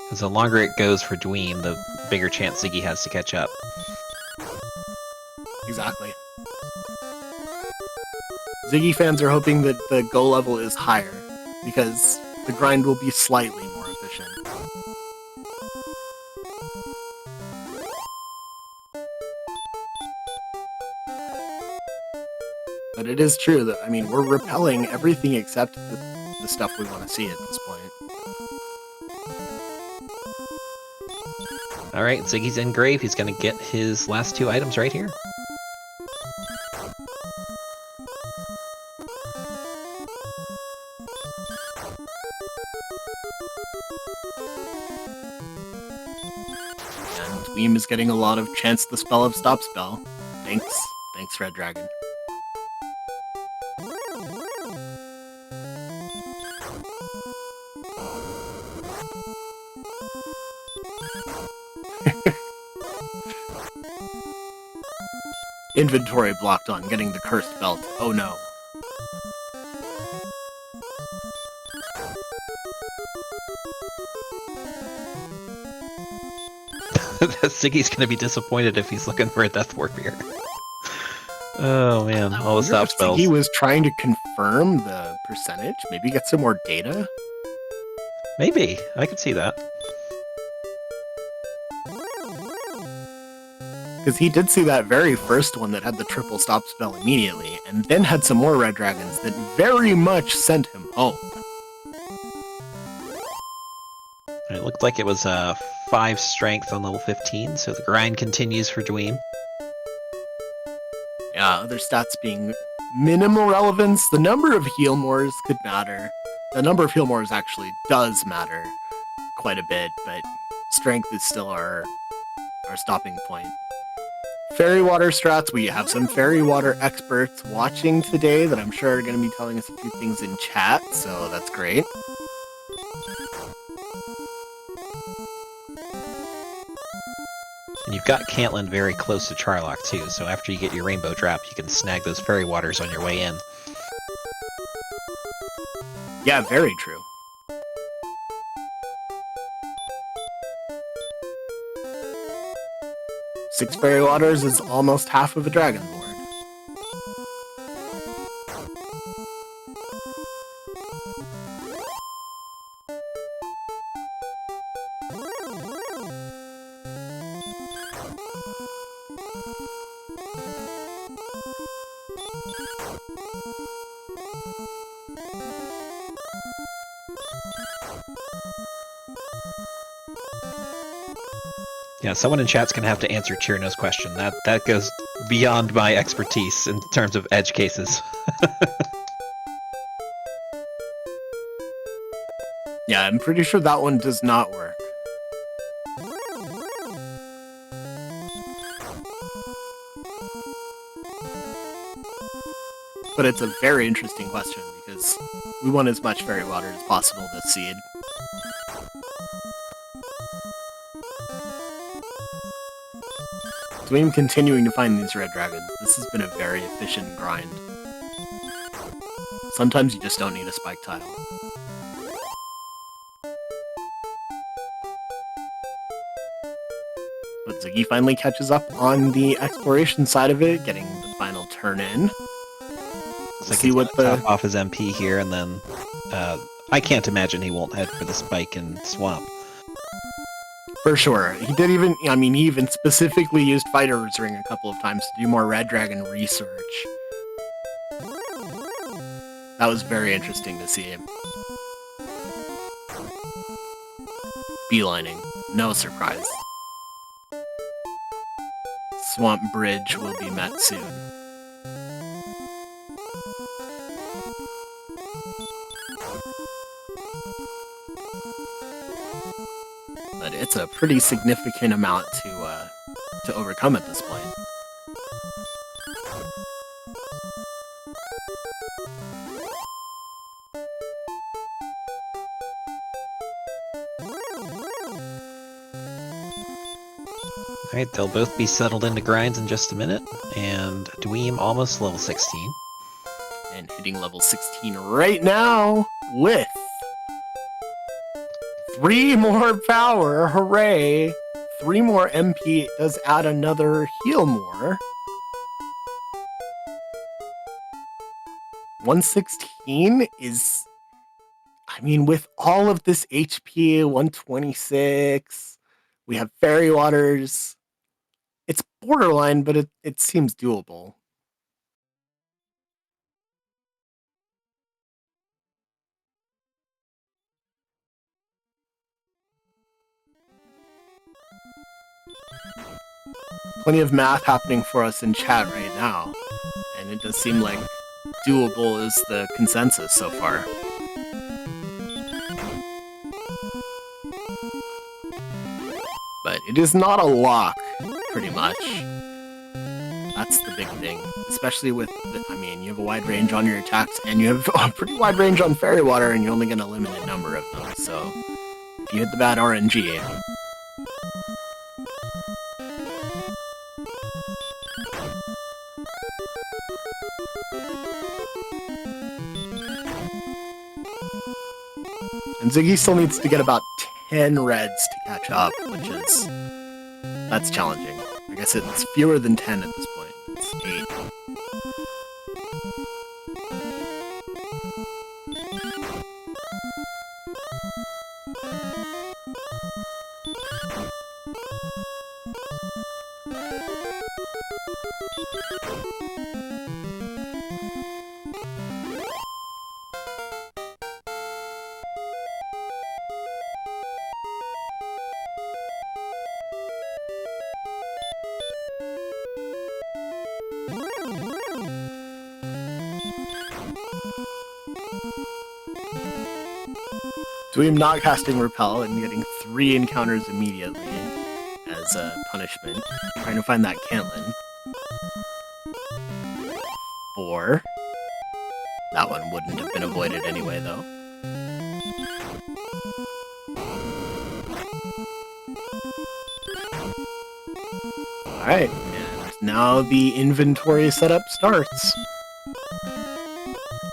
Because the longer it goes for Dweem, the bigger chance Ziggy has to catch up. Exactly. Ziggy fans are hoping that the go level is higher, because the grind will be slightly more efficient. But it is true that, I mean, we're repelling everything except the stuff we want to see at this point. Alright, Ziggy's in grave. He's going to get his last 2 items right here. And Dweem is getting a lot of chance the spell of stop spell. Thanks, Red Dragon. Inventory blocked on getting the cursed belt. Oh no. Ziggy's going to be disappointed if he's looking for a Death Warrior. Oh man, all the stop spells. He was trying to confirm the percentage. Maybe get some more data. Maybe. I could see that. Because he did see that very first one that had the triple stop spell immediately, and then had some more red dragons that very much sent him home. It looked like it was 5 strength on level 15, so the grind continues for Dweem. Yeah, other stats being minimal relevance. The number of heal mores could matter. The number of heal mores actually does matter quite a bit, but strength is still our stopping point. Fairy water strats, we have some fairy water experts watching today that I'm sure are going to be telling us a few things in chat, so that's great. And you've got Caitlin very close to Charlock too, so after you get your rainbow drop, you can snag those fairy waters on your way in. Yeah, very true. Six fairy waters is almost half of a dragon board. Yeah, someone in chat's gonna have to answer Chirno's question. That goes beyond my expertise in terms of edge cases. Yeah, I'm pretty sure that one does not work. But it's a very interesting question because we want as much fairy water as possible this seed. So I'm continuing to find these red dragons. This has been a very efficient grind. Sometimes you just don't need a spike tile. But Ziggy finally catches up on the exploration side of it, getting the final turn in. So see what the top off his MP here, and then I can't imagine he won't head for the spike and swamp. For sure. He did even, I mean, he even specifically used Fighter's Ring a couple of times to do more Red Dragon research. That was very interesting to see him. Beelining. No surprise. Swamp Bridge will be met soon. But it's a pretty significant amount to overcome at this point. Alright, they'll both be settled into grinds in just a minute, and Dweem almost level 16. And hitting level 16 right now with 3 more power, hooray! 3 more MP does add another heal more. 116 is, I mean, with all of this HP, 126, we have Fairy Waters. It's borderline, but it seems doable. Plenty of math happening for us in chat right now, and it does seem like doable is the consensus so far. But it is not a lock, pretty much. That's the big thing, especially with, I mean, you have a wide range on your attacks, and you have a pretty wide range on Fairy Water, and you only get a limited number of them, so if you hit the bad RNG, and Ziggy still needs to get about 10 reds to catch up, which is, that's challenging. I guess it's fewer than 10 at this point. It's 8. So I'm not casting Repel and getting 3 encounters immediately as a punishment. Trying to find that Cantlin. 4. That one wouldn't have been avoided anyway, though. Alright, and now the inventory setup starts.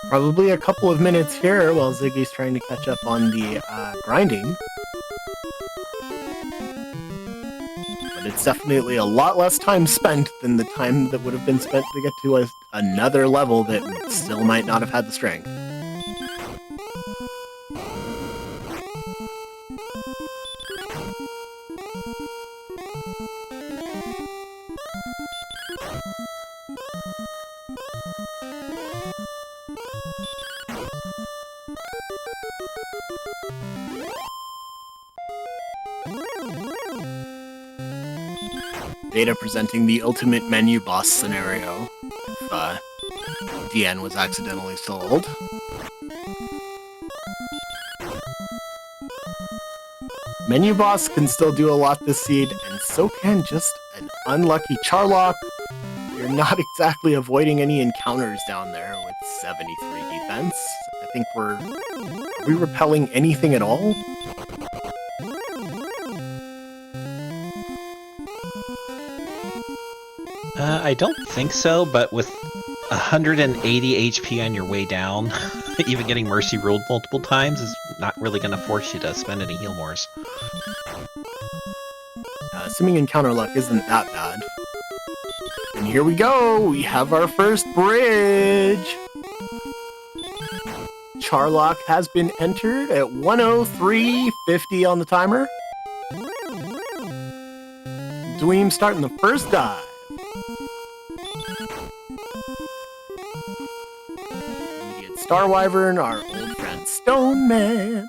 Probably a couple of minutes here while Ziggy's trying to catch up on the grinding. But it's definitely a lot less time spent than the time that would have been spent to get to another level that still might not have had the strength. Data presenting the ultimate menu boss scenario if DN was accidentally sold. Menu boss can still do a lot this seed, and so can just an unlucky Charlock. You're not exactly avoiding any encounters down there with 73 defense. I think are we repelling anything at all? I don't think so, but with 180 HP on your way down, even getting Mercy ruled multiple times is not really going to force you to spend any heal mores. Assuming encounter luck isn't that bad. And here we go! We have our first bridge! Charlock has been entered at 103.50 on the timer. Dweem starting the first dive. Immediate Star Wyvern, our old friend Stone Man.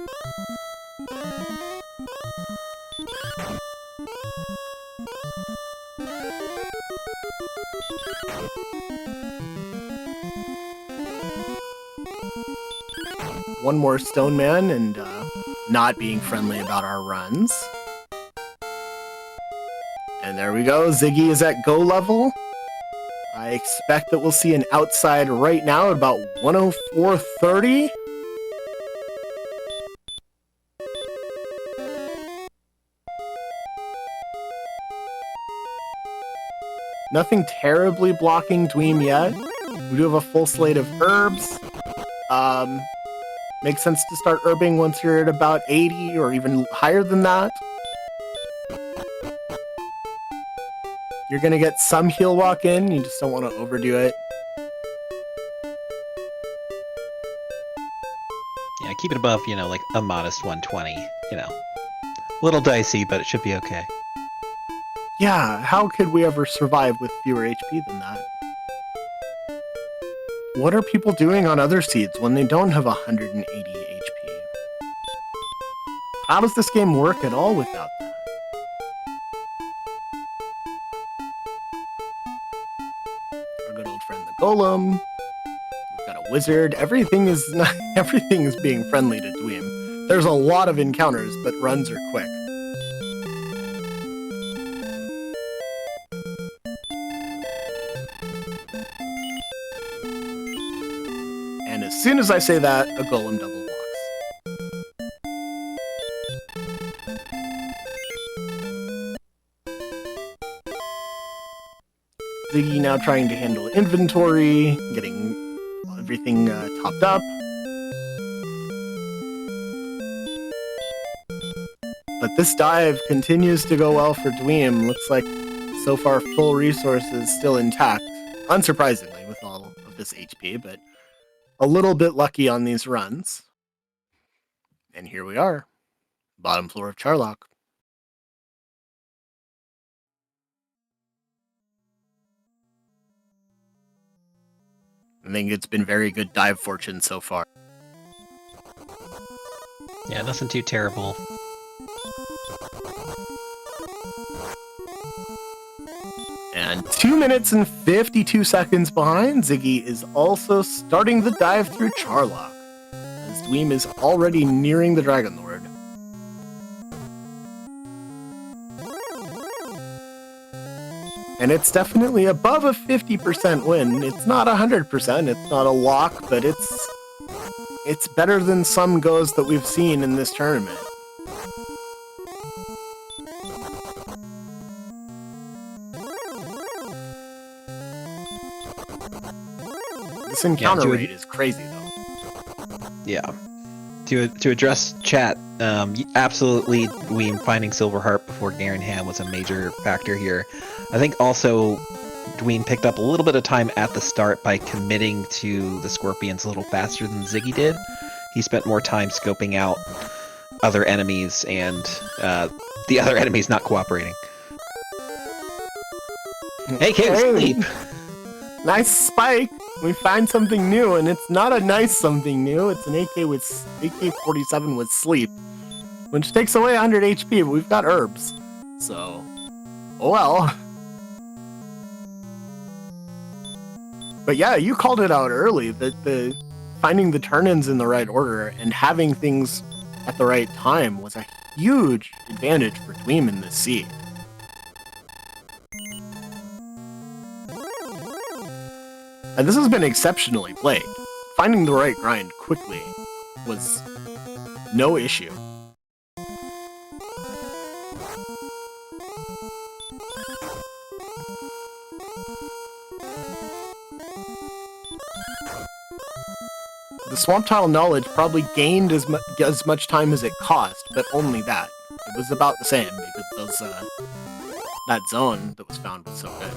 One more Stone Man and not being friendly about our runs. And there we go. Ziggy is at go level. I expect that we'll see an outside right now at about 104.30. Nothing terribly blocking Dweem yet. We do have a full slate of herbs. Makes sense to start herbing once you're at about 80 or even higher than that. You're gonna get some heal walk in, you just don't want to overdo it. Yeah, keep it above, like a modest 120, A little dicey, but it should be okay. Yeah, how could we ever survive with fewer HP than that? What are people doing on other seeds when they don't have 180 HP? How does this game work at all without that? Our good old friend the Golem. We've got a wizard. Everything is being friendly to Dweem. There's a lot of encounters, but runs are quick. And as soon as I say that, a golem double walks. Ziggy now trying to handle inventory, getting everything topped up. But this dive continues to go well for Dweem. Looks like so far full resources still intact. Unsurprisingly with all of this HP, but a little bit lucky on these runs. And here we are. Bottom floor of Charlock. I think it's been very good dive fortune so far. Yeah, nothing too terrible. And 2 minutes and 52 seconds behind, Ziggy is also starting the dive through Charlock, as Dweem is already nearing the Dragon Lord. And it's definitely above a 50% win. It's not 100%, it's not a lock, but it's better than some goes that we've seen in this tournament. This encounter rate is crazy, though. Yeah. To address chat, absolutely, Dweem finding Silver Harp before Garen Ham was a major factor here. I think also Dweem picked up a little bit of time at the start by committing to the Scorpions a little faster than Ziggy did. He spent more time scoping out other enemies and the other enemies not cooperating. Hey, kids, sleep! Nice spike! We find something new, and it's not a nice something new. It's an AK-47 with sleep, which takes away 100 HP, but we've got herbs. So, oh well. But yeah, you called it out early, that the finding the turn-ins in the right order and having things at the right time was a huge advantage for Dweem in this seed. And this has been exceptionally played. Finding the right grind quickly was no issue. The Swamp Tile knowledge probably gained as much time as it cost, but only that. It was about the same, because that zone that was found was so good.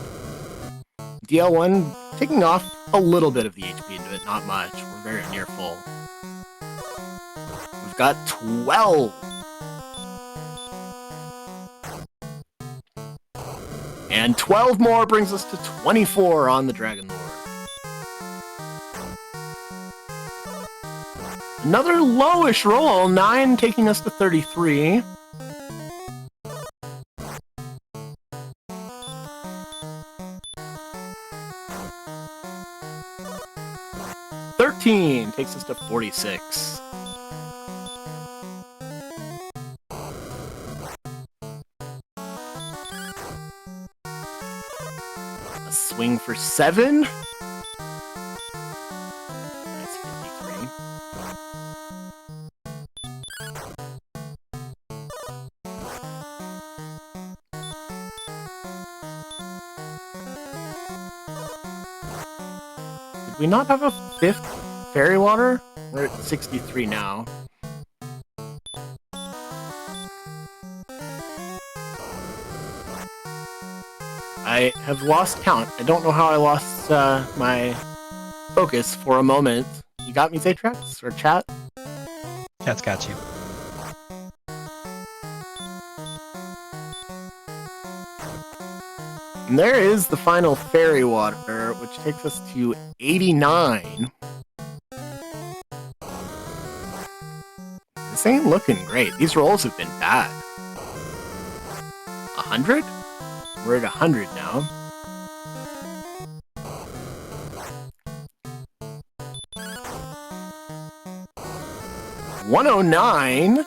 DL1 taking off a little bit of the HP into it, not much. We're very near full. got 12. And 12 more brings us to 24 on the Dragon Lord. Another lowish roll, 9 taking us to 33. $13 takes us to 46. A swing for 7. That's 53. Did we not have a 5th fairy water? We're at 63 now. I have lost count. I don't know how I lost my focus for a moment. You got me, Zatrax? Or chat? Chat's got you. And there is the final fairy water, which takes us to 89. This ain't looking great. These rolls have been bad. 100? We're at 100 now. $109.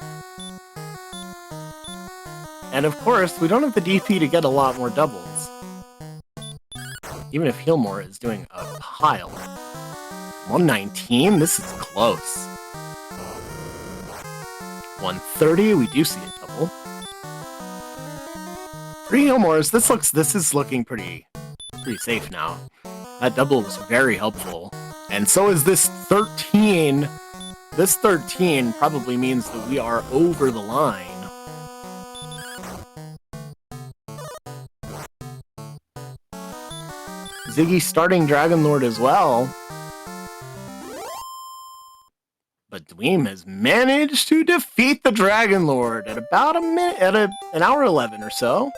And of course, we don't have the DP to get a lot more doubles. Even if Healmore is doing a pile. 119? This is close. 130, we do see a double. 3 Healmores, this is looking pretty safe now. That double was very helpful. And so is this 13. This 13 probably means that we are over the line. Ziggy starting Dragon Lord as well. But Dweem has managed to defeat the Dragon Lord at about a minute, at an hour 11 or so.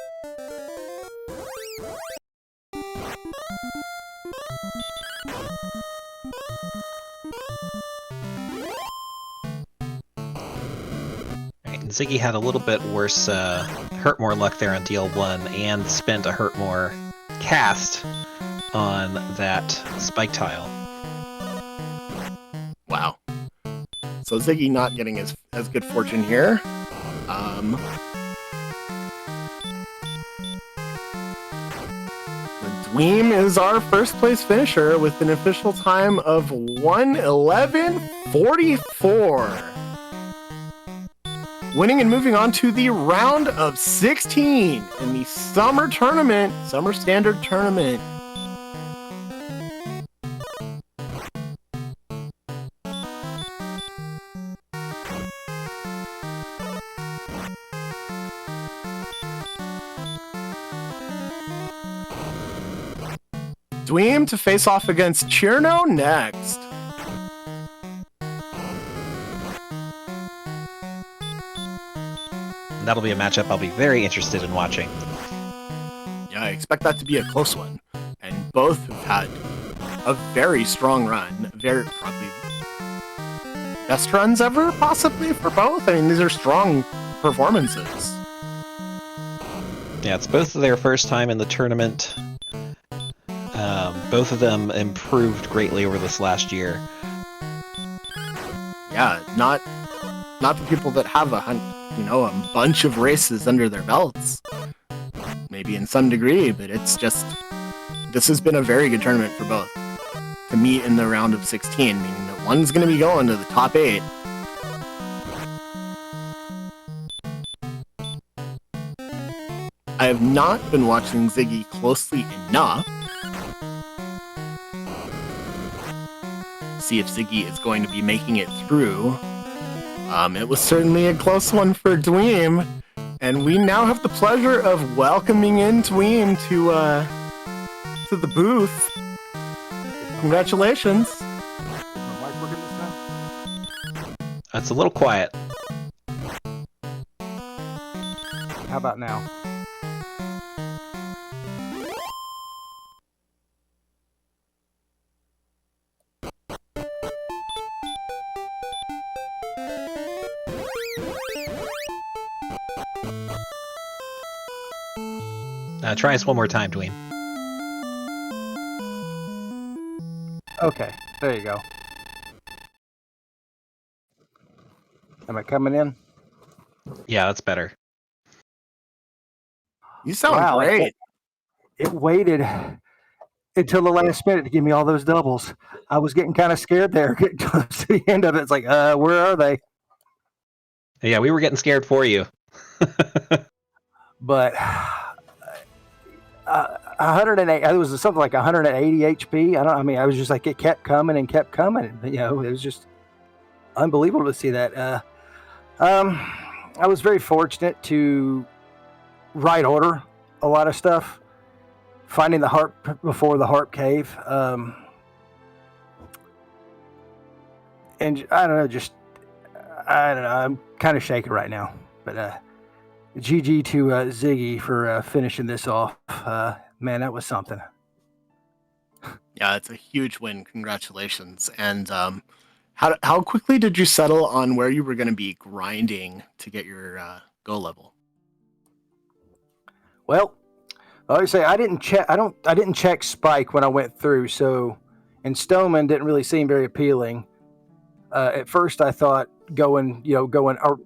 Ziggy had a little bit worse hurt more luck there on DL1 and spent a hurt more cast on that spike tile. Wow. So Ziggy not getting as good fortune here. The Dweem is our first place finisher with an official time of 1:11:44. Winning and moving on to the round of 16 in the Summer Tournament, Summer Standard Tournament. Dweem to face off against Chirno next. That'll be a matchup I'll be very interested in watching. Yeah, I expect that to be a close one. And both have had a very strong run. Very, probably best runs ever, possibly, for both. I mean, these are strong performances. Yeah, it's both of their first time in the tournament. Both of them improved greatly over this last year. Yeah, not the people that have a bunch of races under their belts. Maybe in some degree, but it's just, this has been a very good tournament for both to meet in the round of 16, meaning that one's going to be going to the top 8. I have not been watching Ziggy closely enough to see if Ziggy is going to be making it through. It was certainly a close one for Dweem, and we now have the pleasure of welcoming in Dweem to the booth. Congratulations. It's a little quiet. How about now? Try us one more time, Dwayne. Okay, there you go. Am I coming in? Yeah, that's better. You sound Wow, great. It waited until the last minute to give me all those doubles. I was getting kind of scared there, getting close to the end of it. It's like, where are they? Yeah, we were getting scared for you. But 108. It was something like 180 HP. I was just like, it kept coming and kept coming. You know, it was just unbelievable to see that. I was very fortunate to right order a lot of stuff. Finding the harp before the harp cave. And I don't know, I don't know. I'm kind of shaking right now. But GG to Ziggy for finishing this off. Man, that was something. Yeah, it's a huge win. Congratulations. And how quickly did you settle on where you were going to be grinding to get your go level? Well, I always say I didn't check Spike when I went through. So, and Stoneman didn't really seem very appealing. At first, I thought going. Or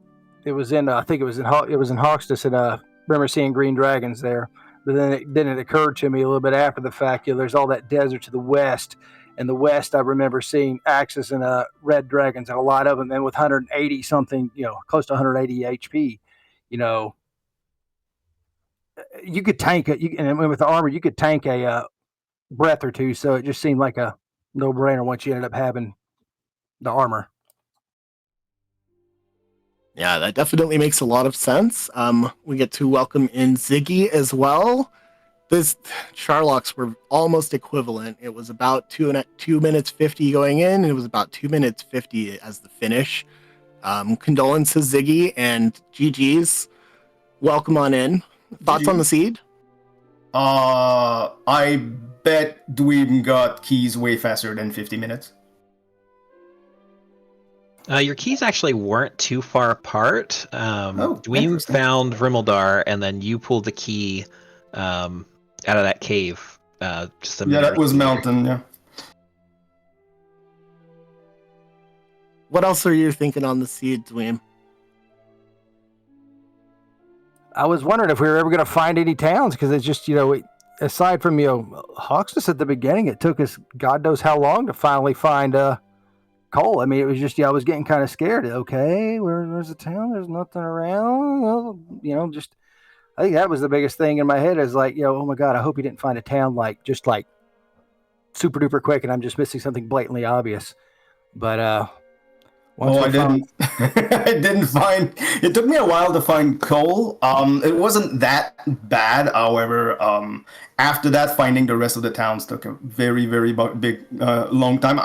it was in. I think it was in Hawksness, and remember seeing green dragons there. But then it occurred to me a little bit after the fact. There's all that desert to the west. In the west, I remember seeing axes and red dragons, and a lot of them. And with 180 something, close to 180 HP, you could tank it. And with the armor, you could tank a breath or two. So it just seemed like a no-brainer once you ended up having the armor. Yeah, that definitely makes a lot of sense. We get to welcome in Ziggy as well. This Charlocks were almost equivalent. It was about 2 minutes 50 going in, and it was about 2 minutes 50 as the finish. Condolences, Ziggy, and GG's. Welcome on in. Thoughts on the seed? I bet Dweeb got keys way faster than 50 minutes. Your keys actually weren't too far apart. Dweem found Rimeldar, and then you pulled the key out of that cave. Just a minute. Yeah, that was Mountain, yeah. What else are you thinking on the seed, Dweem? I was wondering if we were ever going to find any towns, because it's just, aside from, Hawksness at the beginning, it took us God knows how long to finally find coal. I mean, it was just, I was getting kind of scared. Okay, where's the town? There's nothing around. I think that was the biggest thing in my head is like, oh my God, I hope you didn't find a town just super duper quick and I'm just missing something blatantly obvious. But I didn't. I didn't find. It took me a while to find coal. It wasn't that bad. However, after that, finding the rest of the towns took a very, very big, long time.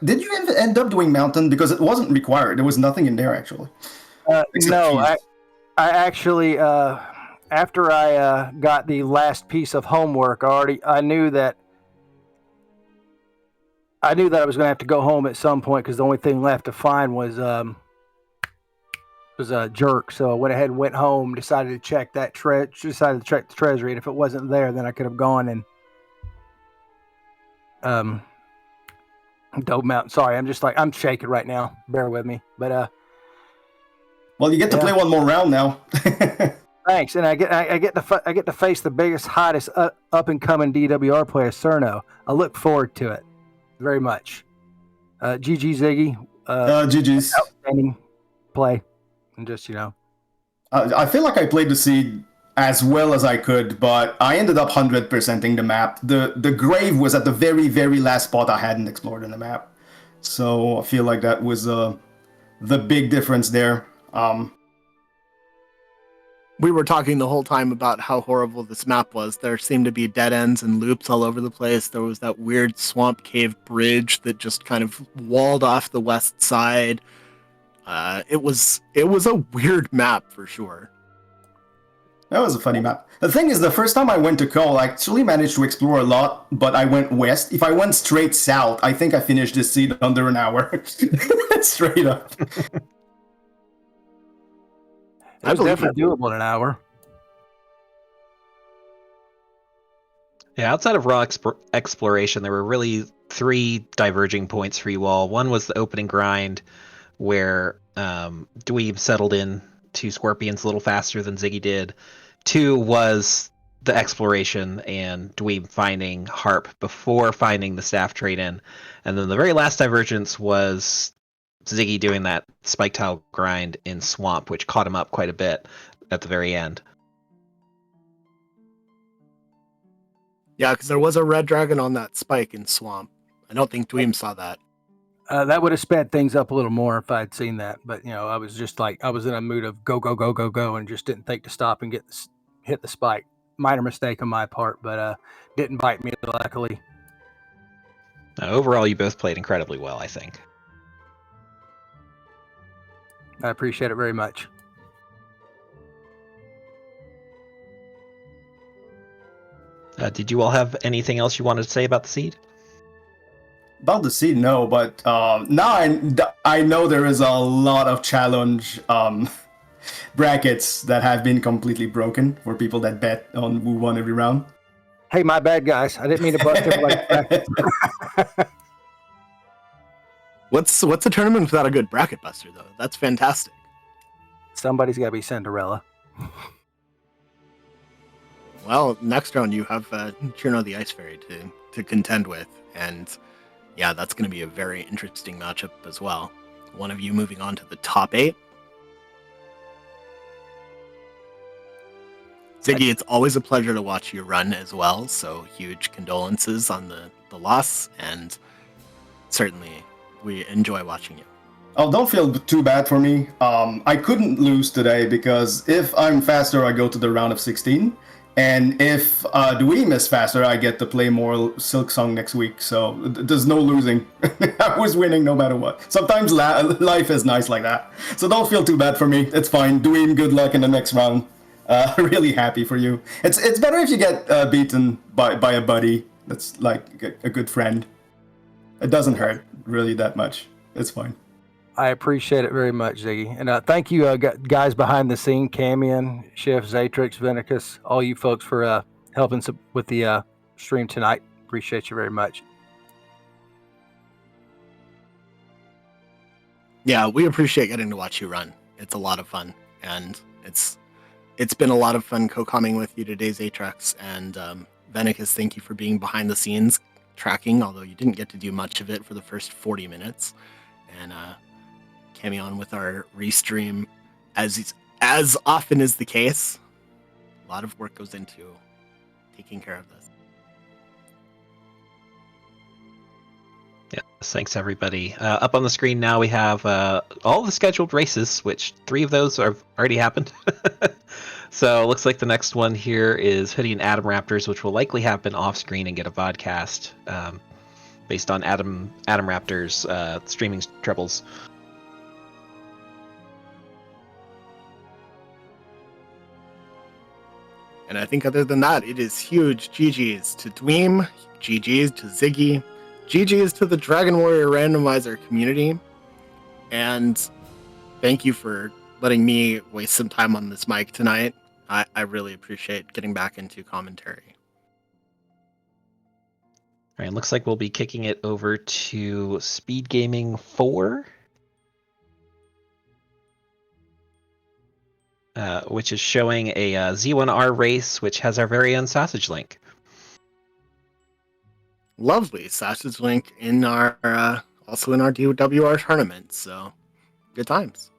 Did you end up doing Mountain because it wasn't required? There was nothing in there actually. No, I actually after I got the last piece of homework, I knew that I was going to have to go home at some point because the only thing left to find was a jerk. So I went ahead and went home. Decided to check the treasury, and if it wasn't there, then I could have gone and dove Mountain. Sorry, I'm shaking right now. Bear with me, but well, you get to play one more round now. Thanks, and I get to face the biggest, hottest up and coming DWR player, Cerno. I look forward to it very much. GG Ziggy. GG's. Outstanding play. And just, I feel like I played the seed as well as I could, but I ended up 100%ing the map. The grave was at the very, very last spot I hadn't explored in the map. So I feel like that was the big difference there. We were talking the whole time about how horrible this map was. There seemed to be dead ends and loops all over the place. There was that weird swamp cave bridge that just kind of walled off the west side. It was a weird map for sure. That was a funny map. The thing is, the first time I went to Cole, I actually managed to explore a lot, but I went west. If I went straight south, I think I finished this seed under an hour. Straight up. It I was believe definitely doable in an hour. Yeah, outside of raw exploration, there were really 3 diverging points for you all. One was the opening grind, where Dweeb settled in to Scorpions a little faster than Ziggy did. 2 was the exploration and Dweeb finding Harp before finding the staff trade-in. And then the very last divergence was Ziggy doing that spike tile grind in Swamp, which caught him up quite a bit at the very end. Yeah, because there was a red dragon on that spike in Swamp. I don't think Dweem saw that. That would have sped things up a little more if I'd seen that. But I was just like, I was in a mood of go, go, go, go, go, and just didn't think to stop and hit the spike. Minor mistake on my part, but didn't bite me, luckily. Overall, you both played incredibly well, I think. I appreciate it very much. Did you all have anything else you wanted to say about the seed? About the seed, no, but now I know there is a lot of challenge brackets that have been completely broken for people that bet on who won every round. Hey, my bad, guys. I didn't mean to bust everybody's bracket. What's a tournament without a good bracket buster, though? That's fantastic. Somebody's got to be Cinderella. Well, next round you have Churno the Ice Fairy to contend with, and yeah, that's going to be a very interesting matchup as well. One of you moving on to the top 8. Ziggy, it's always a pleasure to watch you run as well, so huge condolences on the loss, and certainly we enjoy watching you. Oh, don't feel too bad for me. I couldn't lose today because if I'm faster, I go to the round of 16. And if Dweem is faster, I get to play more Silk Song next week. So there's no losing. I was winning no matter what. Sometimes life is nice like that. So don't feel too bad for me. It's fine. Dweem, good luck in the next round. Really happy for you. It's better if you get beaten by a buddy that's like a good friend. It doesn't hurt really that much. It's fine. I appreciate it very much, Ziggy. And thank you, guys behind the scene, Camion, Chef, Zatrix, Venicus, all you folks for helping with the stream tonight. Appreciate you very much. Yeah, we appreciate getting to watch you run. It's a lot of fun, and it's been a lot of fun co-comming with you today, Zatrix. And Venicus, thank you for being behind the scenes tracking, although you didn't get to do much of it for the first 40 minutes. And Camion with our restream, as often is the case. A lot of work goes into taking care of this. Yes, thanks everybody. Up on the screen now we have all the scheduled races, which 3 of those have already happened. So it looks like the next one here is Hoodie and Adam Raptors, which will likely happen off screen and get a vodcast based on Adam Raptors streaming troubles. And I think other than that, it is huge GG's to Dweem, GG's to Ziggy, GG's to the Dragon Warrior Randomizer community, and thank you for letting me waste some time on this mic tonight. I really appreciate getting back into commentary. All right, looks like we'll be kicking it over to Speed Gaming 4. Which is showing a Z1R race, which has our very own Sausage Link. Lovely. Sausage Link in our also in our DWR tournament, so good times.